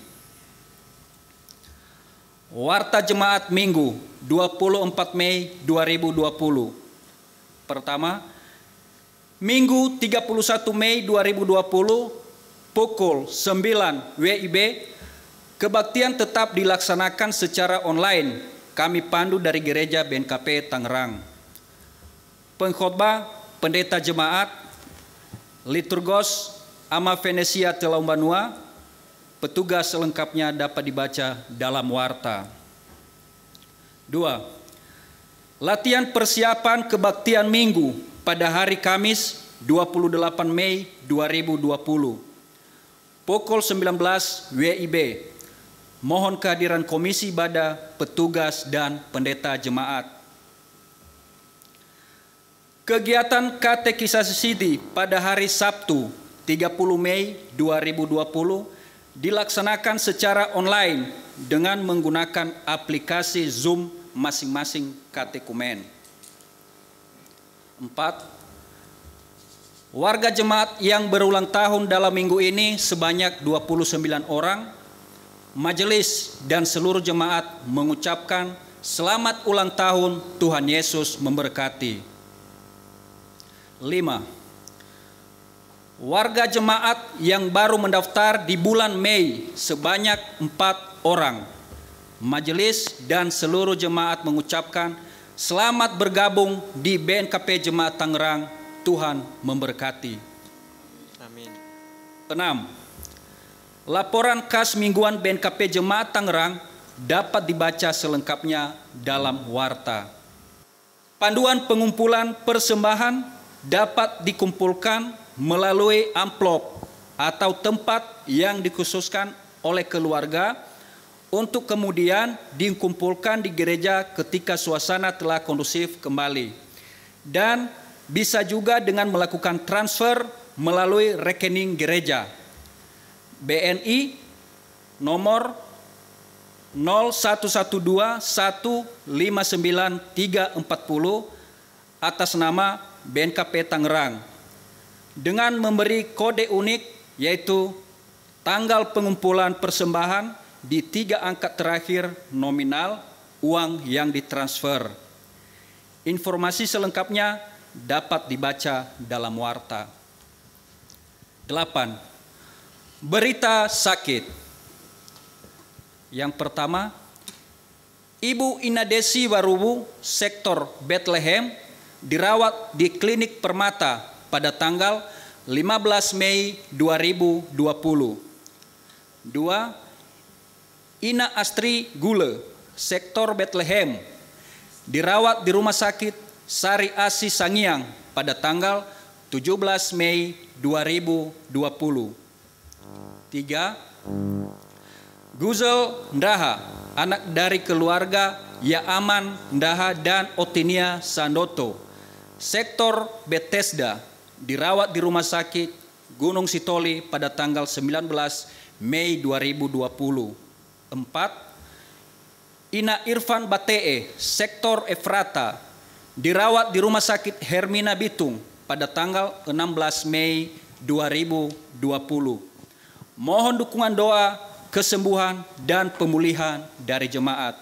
Warta Jemaat Minggu 24 Mei 2020. Pertama, Minggu 31 Mei 2020 pukul 9 WIB, kebaktian tetap dilaksanakan secara online. Kami pandu dari Gereja BNKP Tangerang. Pengkhotbah Pendeta Jemaat, Liturgos Ama Venesia Telaumbanua. Petugas selengkapnya dapat dibaca dalam warta. 2. Latihan persiapan kebaktian Minggu pada hari Kamis 28 Mei 2020. Pukul 19 WIB. Mohon kehadiran komisi ibadah, petugas, dan pendeta jemaat. Kegiatan katekisasi pada hari Sabtu 30 Mei 2020 dilaksanakan secara online dengan menggunakan aplikasi Zoom masing-masing katekumen. 4. Warga jemaat yang berulang tahun dalam minggu ini sebanyak 29 orang. Majelis dan seluruh jemaat mengucapkan selamat ulang tahun, Tuhan Yesus memberkati. 5. Warga jemaat yang baru mendaftar di bulan Mei sebanyak 4 orang. Majelis dan seluruh jemaat mengucapkan selamat bergabung di BNKP Jemaat Tangerang. Tuhan memberkati. Amin. 6. Laporan kas mingguan BNKP Jemaat Tangerang dapat dibaca selengkapnya dalam warta. Panduan pengumpulan persembahan dapat dikumpulkan melalui amplop atau tempat yang dikhususkan oleh keluarga untuk kemudian dikumpulkan di gereja ketika suasana telah kondusif kembali. Dan bisa juga dengan melakukan transfer melalui rekening gereja. BNI nomor 0112159340 atas nama BNKP Tangerang dengan memberi kode unik yaitu tanggal pengumpulan persembahan di 3 angka terakhir nominal uang yang ditransfer. Informasi selengkapnya dapat dibaca dalam warta. 8. Berita sakit. Yang pertama, Ibu Inadesi Warubu, sektor Bethlehem, dirawat di Klinik Permata pada tanggal 15 Mei 2020. 2. Ina Astri Gule, sektor Bethlehem, dirawat di Rumah Sakit Sari Asi Sangiang pada tanggal 17 Mei 2020. 3. Guzel Ndaha, anak dari keluarga Yaaman Ndaha dan Otinia Sandoto, sektor Bethesda, dirawat di Rumah Sakit Gunung Sitoli pada tanggal 19 Mei 2020. 4. Ina Irfan Batee, sektor Efrata, dirawat di Rumah Sakit Hermina Bitung pada tanggal 16 Mei 2020. Mohon dukungan doa, kesembuhan, dan pemulihan dari jemaat.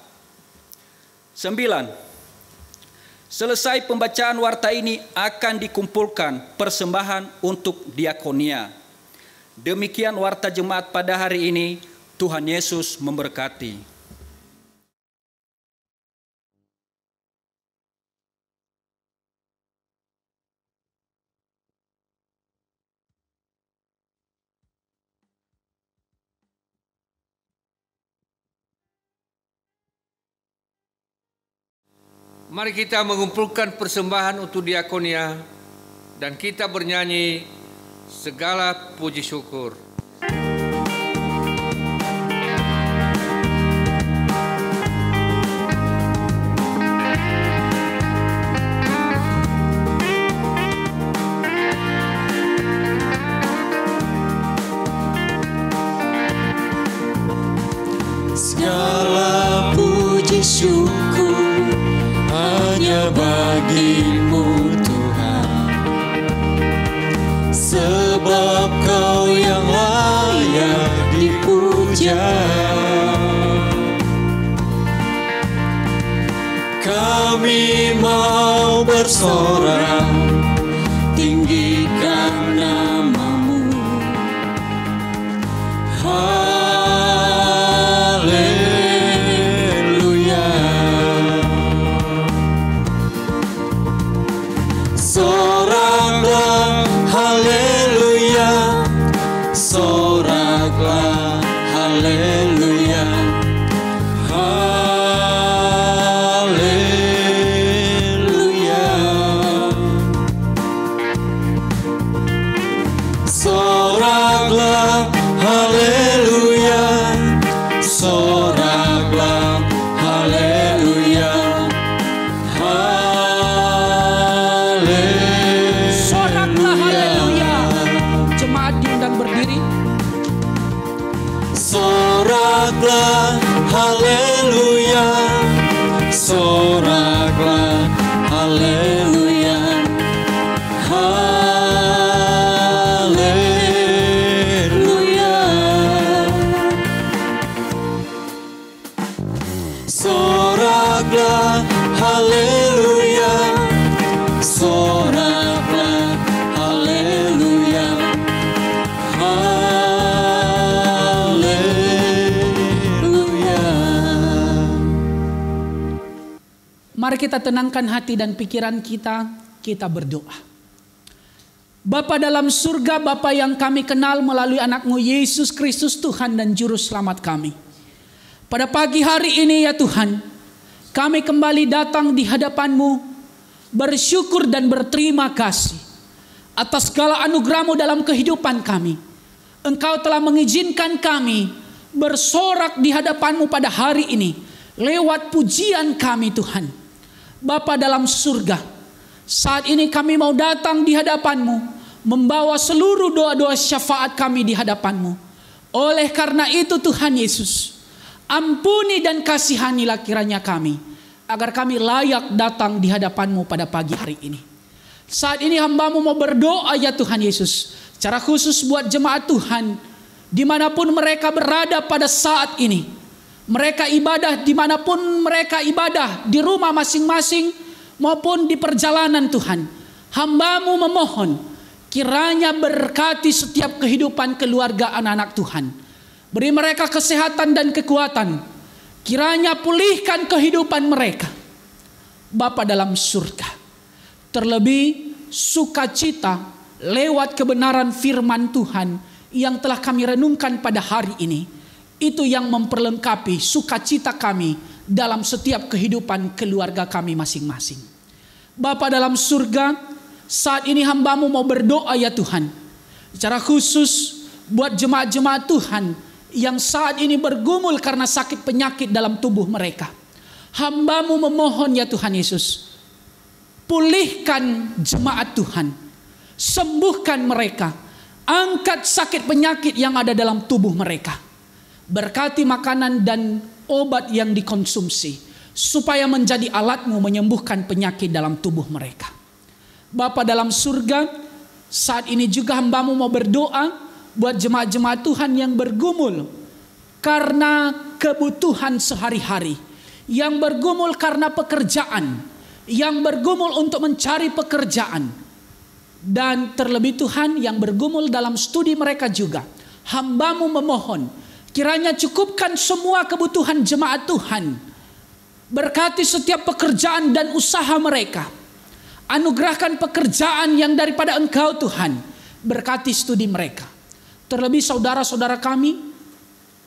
9. Selesai pembacaan warta ini akan dikumpulkan persembahan untuk diakonia. Demikian warta jemaat pada hari ini. Tuhan Yesus memberkati. Mari kita mengumpulkan persembahan untuk diakonia dan kita bernyanyi segala puji syukur. dipuja. Kami mau bersorak, tinggikan namamu. Haleluya. Soraklah haleluya, soraklah haleluya. Haleluya. Soraklah haleluya, soraklah haleluya. Soraklah haleluya. Jemaat diundang berdiri. Soraklah haleluya, soraklah haleluya. Haleluya. Soraklah haleluya, soraklah haleluya. Haleluya. Mari kita tenangkan hati dan pikiran kita, kita berdoa. Bapa dalam surga, Bapa yang kami kenal melalui anak-Mu Yesus Kristus Tuhan dan Juru Selamat kami. Pada pagi hari ini ya Tuhan, kami kembali datang di hadapan-Mu, bersyukur dan berterima kasih atas segala anugerah-Mu dalam kehidupan kami. Engkau telah mengizinkan kami bersorak di hadapan-Mu pada hari ini lewat pujian kami Tuhan. Bapa dalam surga, saat ini kami mau datang di hadapan-Mu, membawa seluruh doa-doa syafaat kami di hadapan-Mu. Oleh karena itu Tuhan Yesus, ampuni dan kasihanilah kiranya kami, agar kami layak datang di hadapan-Mu pada pagi hari ini. Saat ini hamba-Mu mau berdoa ya Tuhan Yesus, secara khusus buat jemaat Tuhan, dimanapun mereka berada pada saat ini. Mereka ibadah dimanapun mereka ibadah, di rumah masing-masing maupun di perjalanan Tuhan. Hamba-Mu memohon, kiranya berkati setiap kehidupan keluarga anak-anak Tuhan. Beri mereka kesehatan dan kekuatan. Kiranya pulihkan kehidupan mereka. Bapa dalam surga, terlebih sukacita lewat kebenaran firman Tuhan yang telah kami renungkan pada hari ini. Itu yang memperlengkapi sukacita kami dalam setiap kehidupan keluarga kami masing-masing. Bapa dalam surga, saat ini hamba-Mu mau berdoa ya Tuhan, secara khusus buat jemaat-jemaat Tuhan yang saat ini bergumul karena sakit penyakit dalam tubuh mereka. Hamba-Mu memohon ya Tuhan Yesus, pulihkan jemaat Tuhan, sembuhkan mereka, angkat sakit penyakit yang ada dalam tubuh mereka. Berkati makanan dan obat yang dikonsumsi, supaya menjadi alat-Mu menyembuhkan penyakit dalam tubuh mereka. Bapa dalam surga, saat ini juga hamba-Mu mau berdoa buat jemaat-jemaat Tuhan yang bergumul karena kebutuhan sehari-hari, yang bergumul karena pekerjaan, yang bergumul untuk mencari pekerjaan, dan terlebih Tuhan yang bergumul dalam studi mereka juga. Hamba-Mu memohon, kiranya cukupkan semua kebutuhan jemaat Tuhan. Berkati setiap pekerjaan dan usaha mereka. Anugerahkan pekerjaan yang daripada Engkau Tuhan. Berkati studi mereka. Terlebih saudara-saudara kami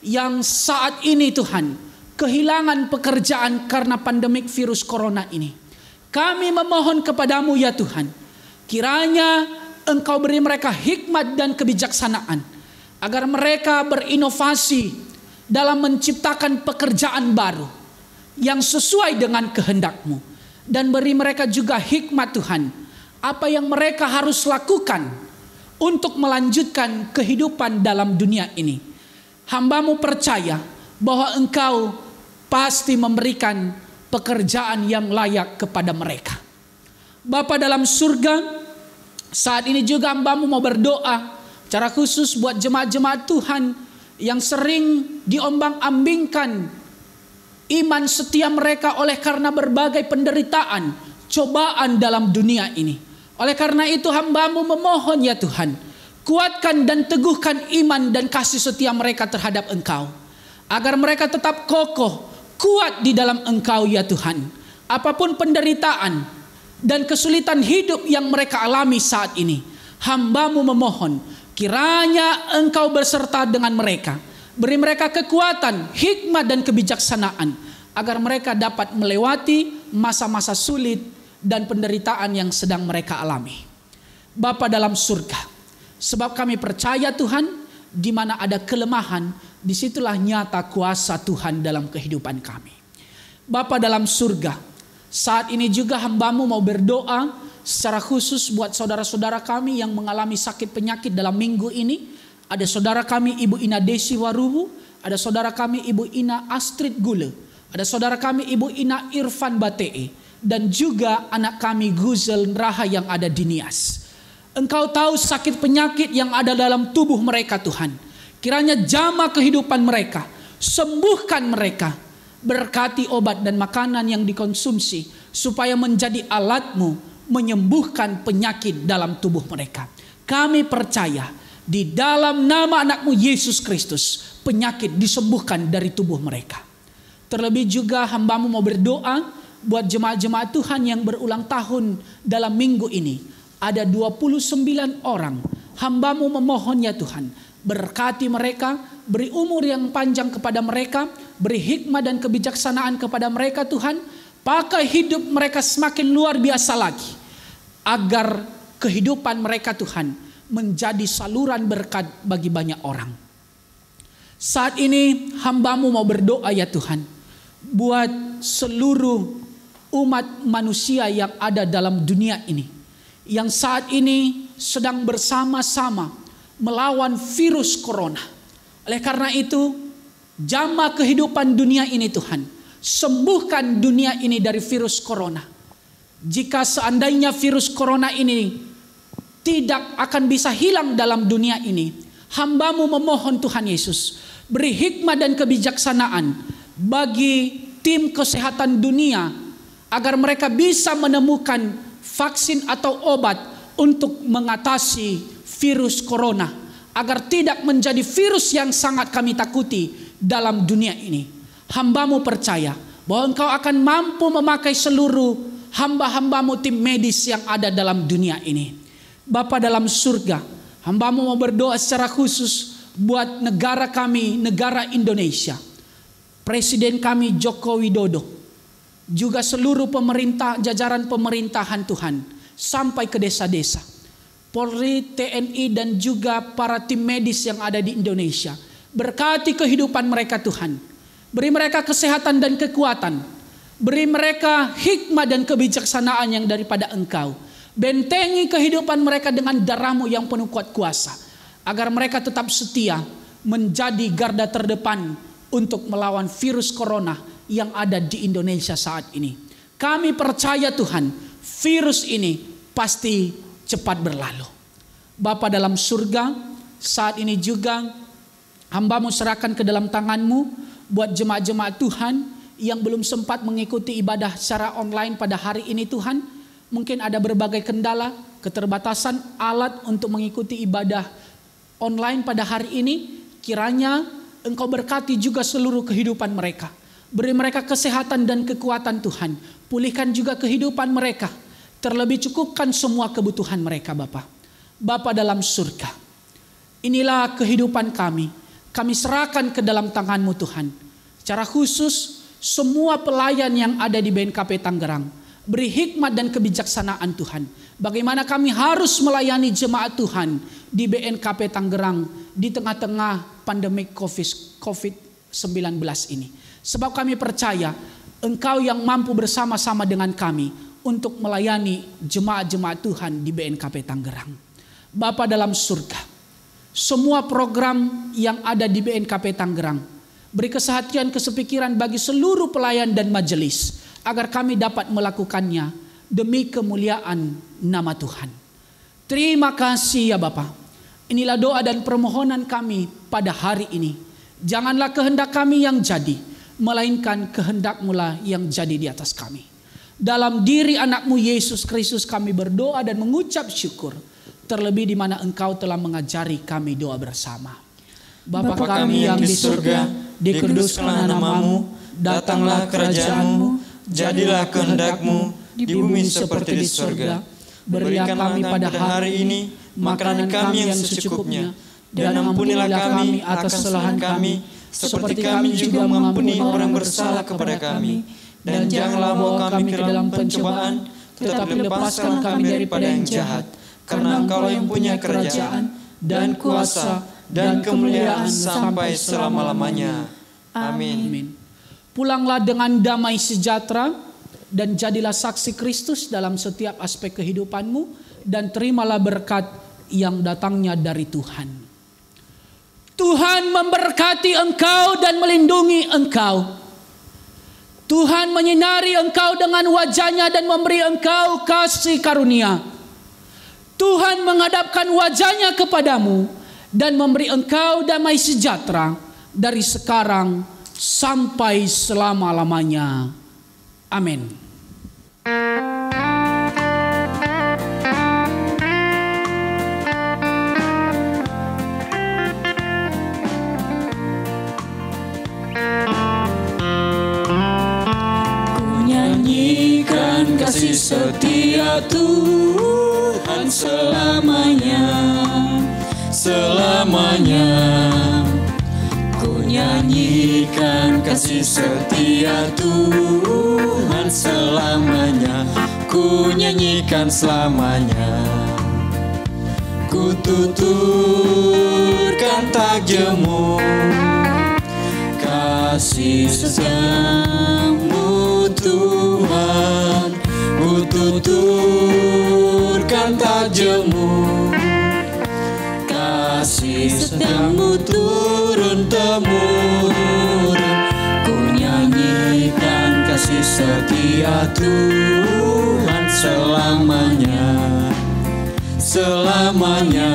yang saat ini Tuhan kehilangan pekerjaan karena pandemik virus corona ini. Kami memohon kepadamu ya Tuhan, kiranya Engkau beri mereka hikmat dan kebijaksanaan, agar mereka berinovasi dalam menciptakan pekerjaan baru yang sesuai dengan kehendak-Mu. Dan beri mereka juga hikmat Tuhan, apa yang mereka harus lakukan untuk melanjutkan kehidupan dalam dunia ini. Hamba-Mu percaya bahwa Engkau pasti memberikan pekerjaan yang layak kepada mereka. Bapa dalam surga, saat ini juga hamba-Mu mau berdoa secara khusus buat jemaat-jemaat Tuhan yang sering diombang-ambingkan iman setia mereka oleh karena berbagai penderitaan, cobaan dalam dunia ini. Oleh karena itu hamba-Mu memohon ya Tuhan, kuatkan dan teguhkan iman dan kasih setia mereka terhadap Engkau, agar mereka tetap kokoh, kuat di dalam Engkau ya Tuhan. Apapun penderitaan dan kesulitan hidup yang mereka alami saat ini, hamba-Mu memohon kiranya Engkau berserta dengan mereka. Beri mereka kekuatan, hikmat dan kebijaksanaan, agar mereka dapat melewati masa-masa sulit dan penderitaan yang sedang mereka alami. Bapa dalam surga, sebab kami percaya Tuhan, di mana ada kelemahan, disitulah nyata kuasa Tuhan dalam kehidupan kami. Bapa dalam surga, saat ini juga hamba-Mu mau berdoa secara khusus buat saudara-saudara kami yang mengalami sakit penyakit dalam minggu ini. Ada saudara kami Ibu Ina Desi Waruhu, ada saudara kami Ibu Ina Astrid Gule, ada saudara kami Ibu Ina Irfan Batee, dan juga anak kami Guzel Raha yang ada di Nias. Engkau tahu sakit penyakit yang ada dalam tubuh mereka Tuhan. Kiranya jamah kehidupan mereka, sembuhkan mereka, berkati obat dan makanan yang dikonsumsi, supaya menjadi alat-Mu menyembuhkan penyakit dalam tubuh mereka. Kami percaya di dalam nama anak-Mu Yesus Kristus, penyakit disembuhkan dari tubuh mereka. Terlebih juga hamba-Mu mau berdoa buat jemaat-jemaat Tuhan yang berulang tahun dalam minggu ini. Ada 29 orang. Hamba-Mu memohon ya Tuhan, berkati mereka, beri umur yang panjang kepada mereka, beri hikmah dan kebijaksanaan kepada mereka Tuhan. Pakai hidup mereka semakin luar biasa lagi, agar kehidupan mereka Tuhan menjadi saluran berkat bagi banyak orang. Saat ini hamba-Mu mau berdoa ya Tuhan, buat seluruh umat manusia yang ada dalam dunia ini, yang saat ini sedang bersama-sama melawan virus corona. Oleh karena itu, jamah kehidupan dunia ini Tuhan, sembuhkan dunia ini dari virus corona. Jika seandainya virus corona ini tidak akan bisa hilang dalam dunia ini, hamba-Mu memohon Tuhan Yesus, beri hikmat dan kebijaksanaan bagi tim kesehatan dunia, agar mereka bisa menemukan vaksin atau obat untuk mengatasi virus corona, agar tidak menjadi virus yang sangat kami takuti dalam dunia ini. Hamba-Mu percaya bahwa Engkau akan mampu memakai seluruh hamba-hamba-Mu tim medis yang ada dalam dunia ini. Bapa dalam surga, hamba-Mu mau berdoa secara khusus buat negara kami, negara Indonesia. Presiden kami Joko Widodo, juga seluruh pemerintah, jajaran pemerintahan Tuhan, sampai ke desa-desa. Polri, TNI dan juga para tim medis yang ada di Indonesia. Berkati kehidupan mereka Tuhan. Beri mereka kesehatan dan kekuatan. Beri mereka hikmah dan kebijaksanaan yang daripada Engkau. Bentengi kehidupan mereka dengan darah-Mu yang penuh kuat kuasa, agar mereka tetap setia menjadi garda terdepan untuk melawan virus corona yang ada di Indonesia saat ini. Kami percaya Tuhan, virus ini pasti cepat berlalu. Bapa dalam surga, saat ini juga hamba-Mu serahkan ke dalam tangan-Mu buat jemaat-jemaat Tuhan yang belum sempat mengikuti ibadah secara online pada hari ini Tuhan. Mungkin ada berbagai kendala, keterbatasan alat untuk mengikuti ibadah online pada hari ini. Kiranya Engkau berkati juga seluruh kehidupan mereka. Beri mereka kesehatan dan kekuatan Tuhan. Pulihkan juga kehidupan mereka. Terlebih cukupkan semua kebutuhan mereka Bapa. Bapa dalam surga, inilah kehidupan kami. Kami serahkan ke dalam tangan-Mu Tuhan. Secara khusus semua pelayan yang ada di BNKP Tangerang. Beri hikmat dan kebijaksanaan Tuhan. Bagaimana kami harus melayani jemaat Tuhan di BNKP Tangerang di tengah-tengah pandemi COVID-19 ini. Sebab kami percaya Engkau yang mampu bersama-sama dengan kami untuk melayani jemaat-jemaat Tuhan di BNKP Tangerang. Bapa dalam surga, semua program yang ada di BNKP Tangerang, beri kesehatan kesepikiran bagi seluruh pelayan dan majelis, agar kami dapat melakukannya demi kemuliaan nama Tuhan. Terima kasih ya Bapa. Inilah doa dan permohonan kami pada hari ini. Janganlah kehendak kami yang jadi, melainkan kehendak-Mu lah yang jadi di atas kami. Dalam diri anak-Mu Yesus Kristus kami berdoa dan mengucap syukur. Terlebih di mana Engkau telah mengajari kami doa bersama. Bapa kami yang di surga, dikuduskanlah nama-Mu, datanglah kerajaan-Mu, jadilah kehendak-Mu di bumi seperti di surga. Berilah kami pada hari ini makanan kami yang secukupnya, dan ampunilah kami atas kesalahan kami, seperti kami juga mengampuni orang bersalah kepada kami. Dan janganlah bawa kami ke dalam pencobaan, tetapi lepaskan kami daripada yang jahat. Karena Engkau yang punya kerajaan, dan kuasa, dan kemuliaan sampai selama-lamanya. Amin. Pulanglah dengan damai sejahtera, dan jadilah saksi Kristus dalam setiap aspek kehidupanmu, dan terimalah berkat yang datangnya dari Tuhan. Tuhan memberkati engkau dan melindungi engkau. Tuhan menyinari engkau dengan wajah-Nya dan memberi engkau kasih karunia. Tuhan menghadapkan wajah-Nya kepadamu dan memberi engkau damai sejahtera dari sekarang sampai selama-lamanya. Amin. Kasih setia Tuhan selamanya, selamanya. Ku nyanyikan kasih setia Tuhan selamanya, ku nyanyikan selamanya. Ku tuturkan takjemu kasih setiamu Tuhan. Ku tuturkan takjemu kasih setiamu turun-temurun. Ku nyanyikan kasih setia Tuhan selamanya, selamanya.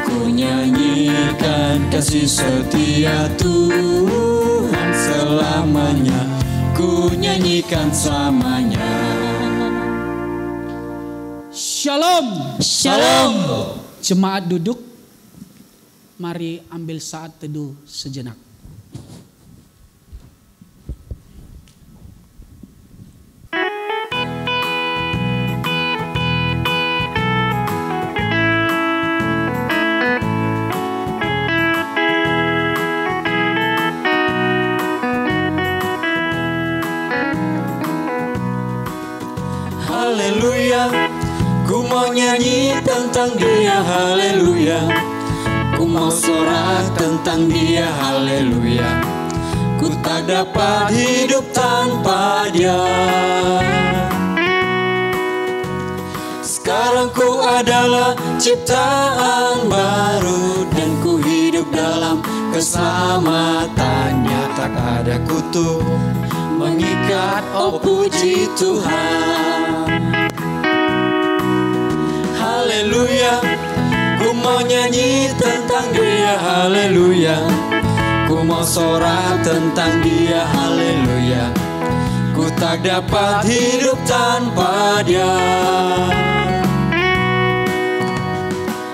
Ku nyanyikan kasih setia Tuhan selamanya, ku nyanyikan selamanya. Shalom. Shalom. Jemaat duduk. Mari ambil saat teduh sejenak. Haleluya, ku mau nyanyi tentang Dia, haleluya. Ku mau sorak tentang Dia, haleluya. Ku tak dapat hidup tanpa Dia. Sekarang ku adalah ciptaan baru, dan ku hidup dalam keselamatannya. Tak ada kutuk mengikat, oh puji Tuhan. Haleluya, ku mau nyanyi tentang Dia, haleluya. Ku mau sorak tentang Dia, haleluya. Ku tak dapat hidup tanpa Dia.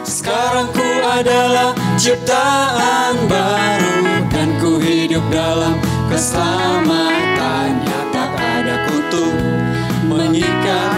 Sekarang ku adalah ciptaan baru, dan ku hidup dalam keselamatannya. Tak ada kutuk mengikat,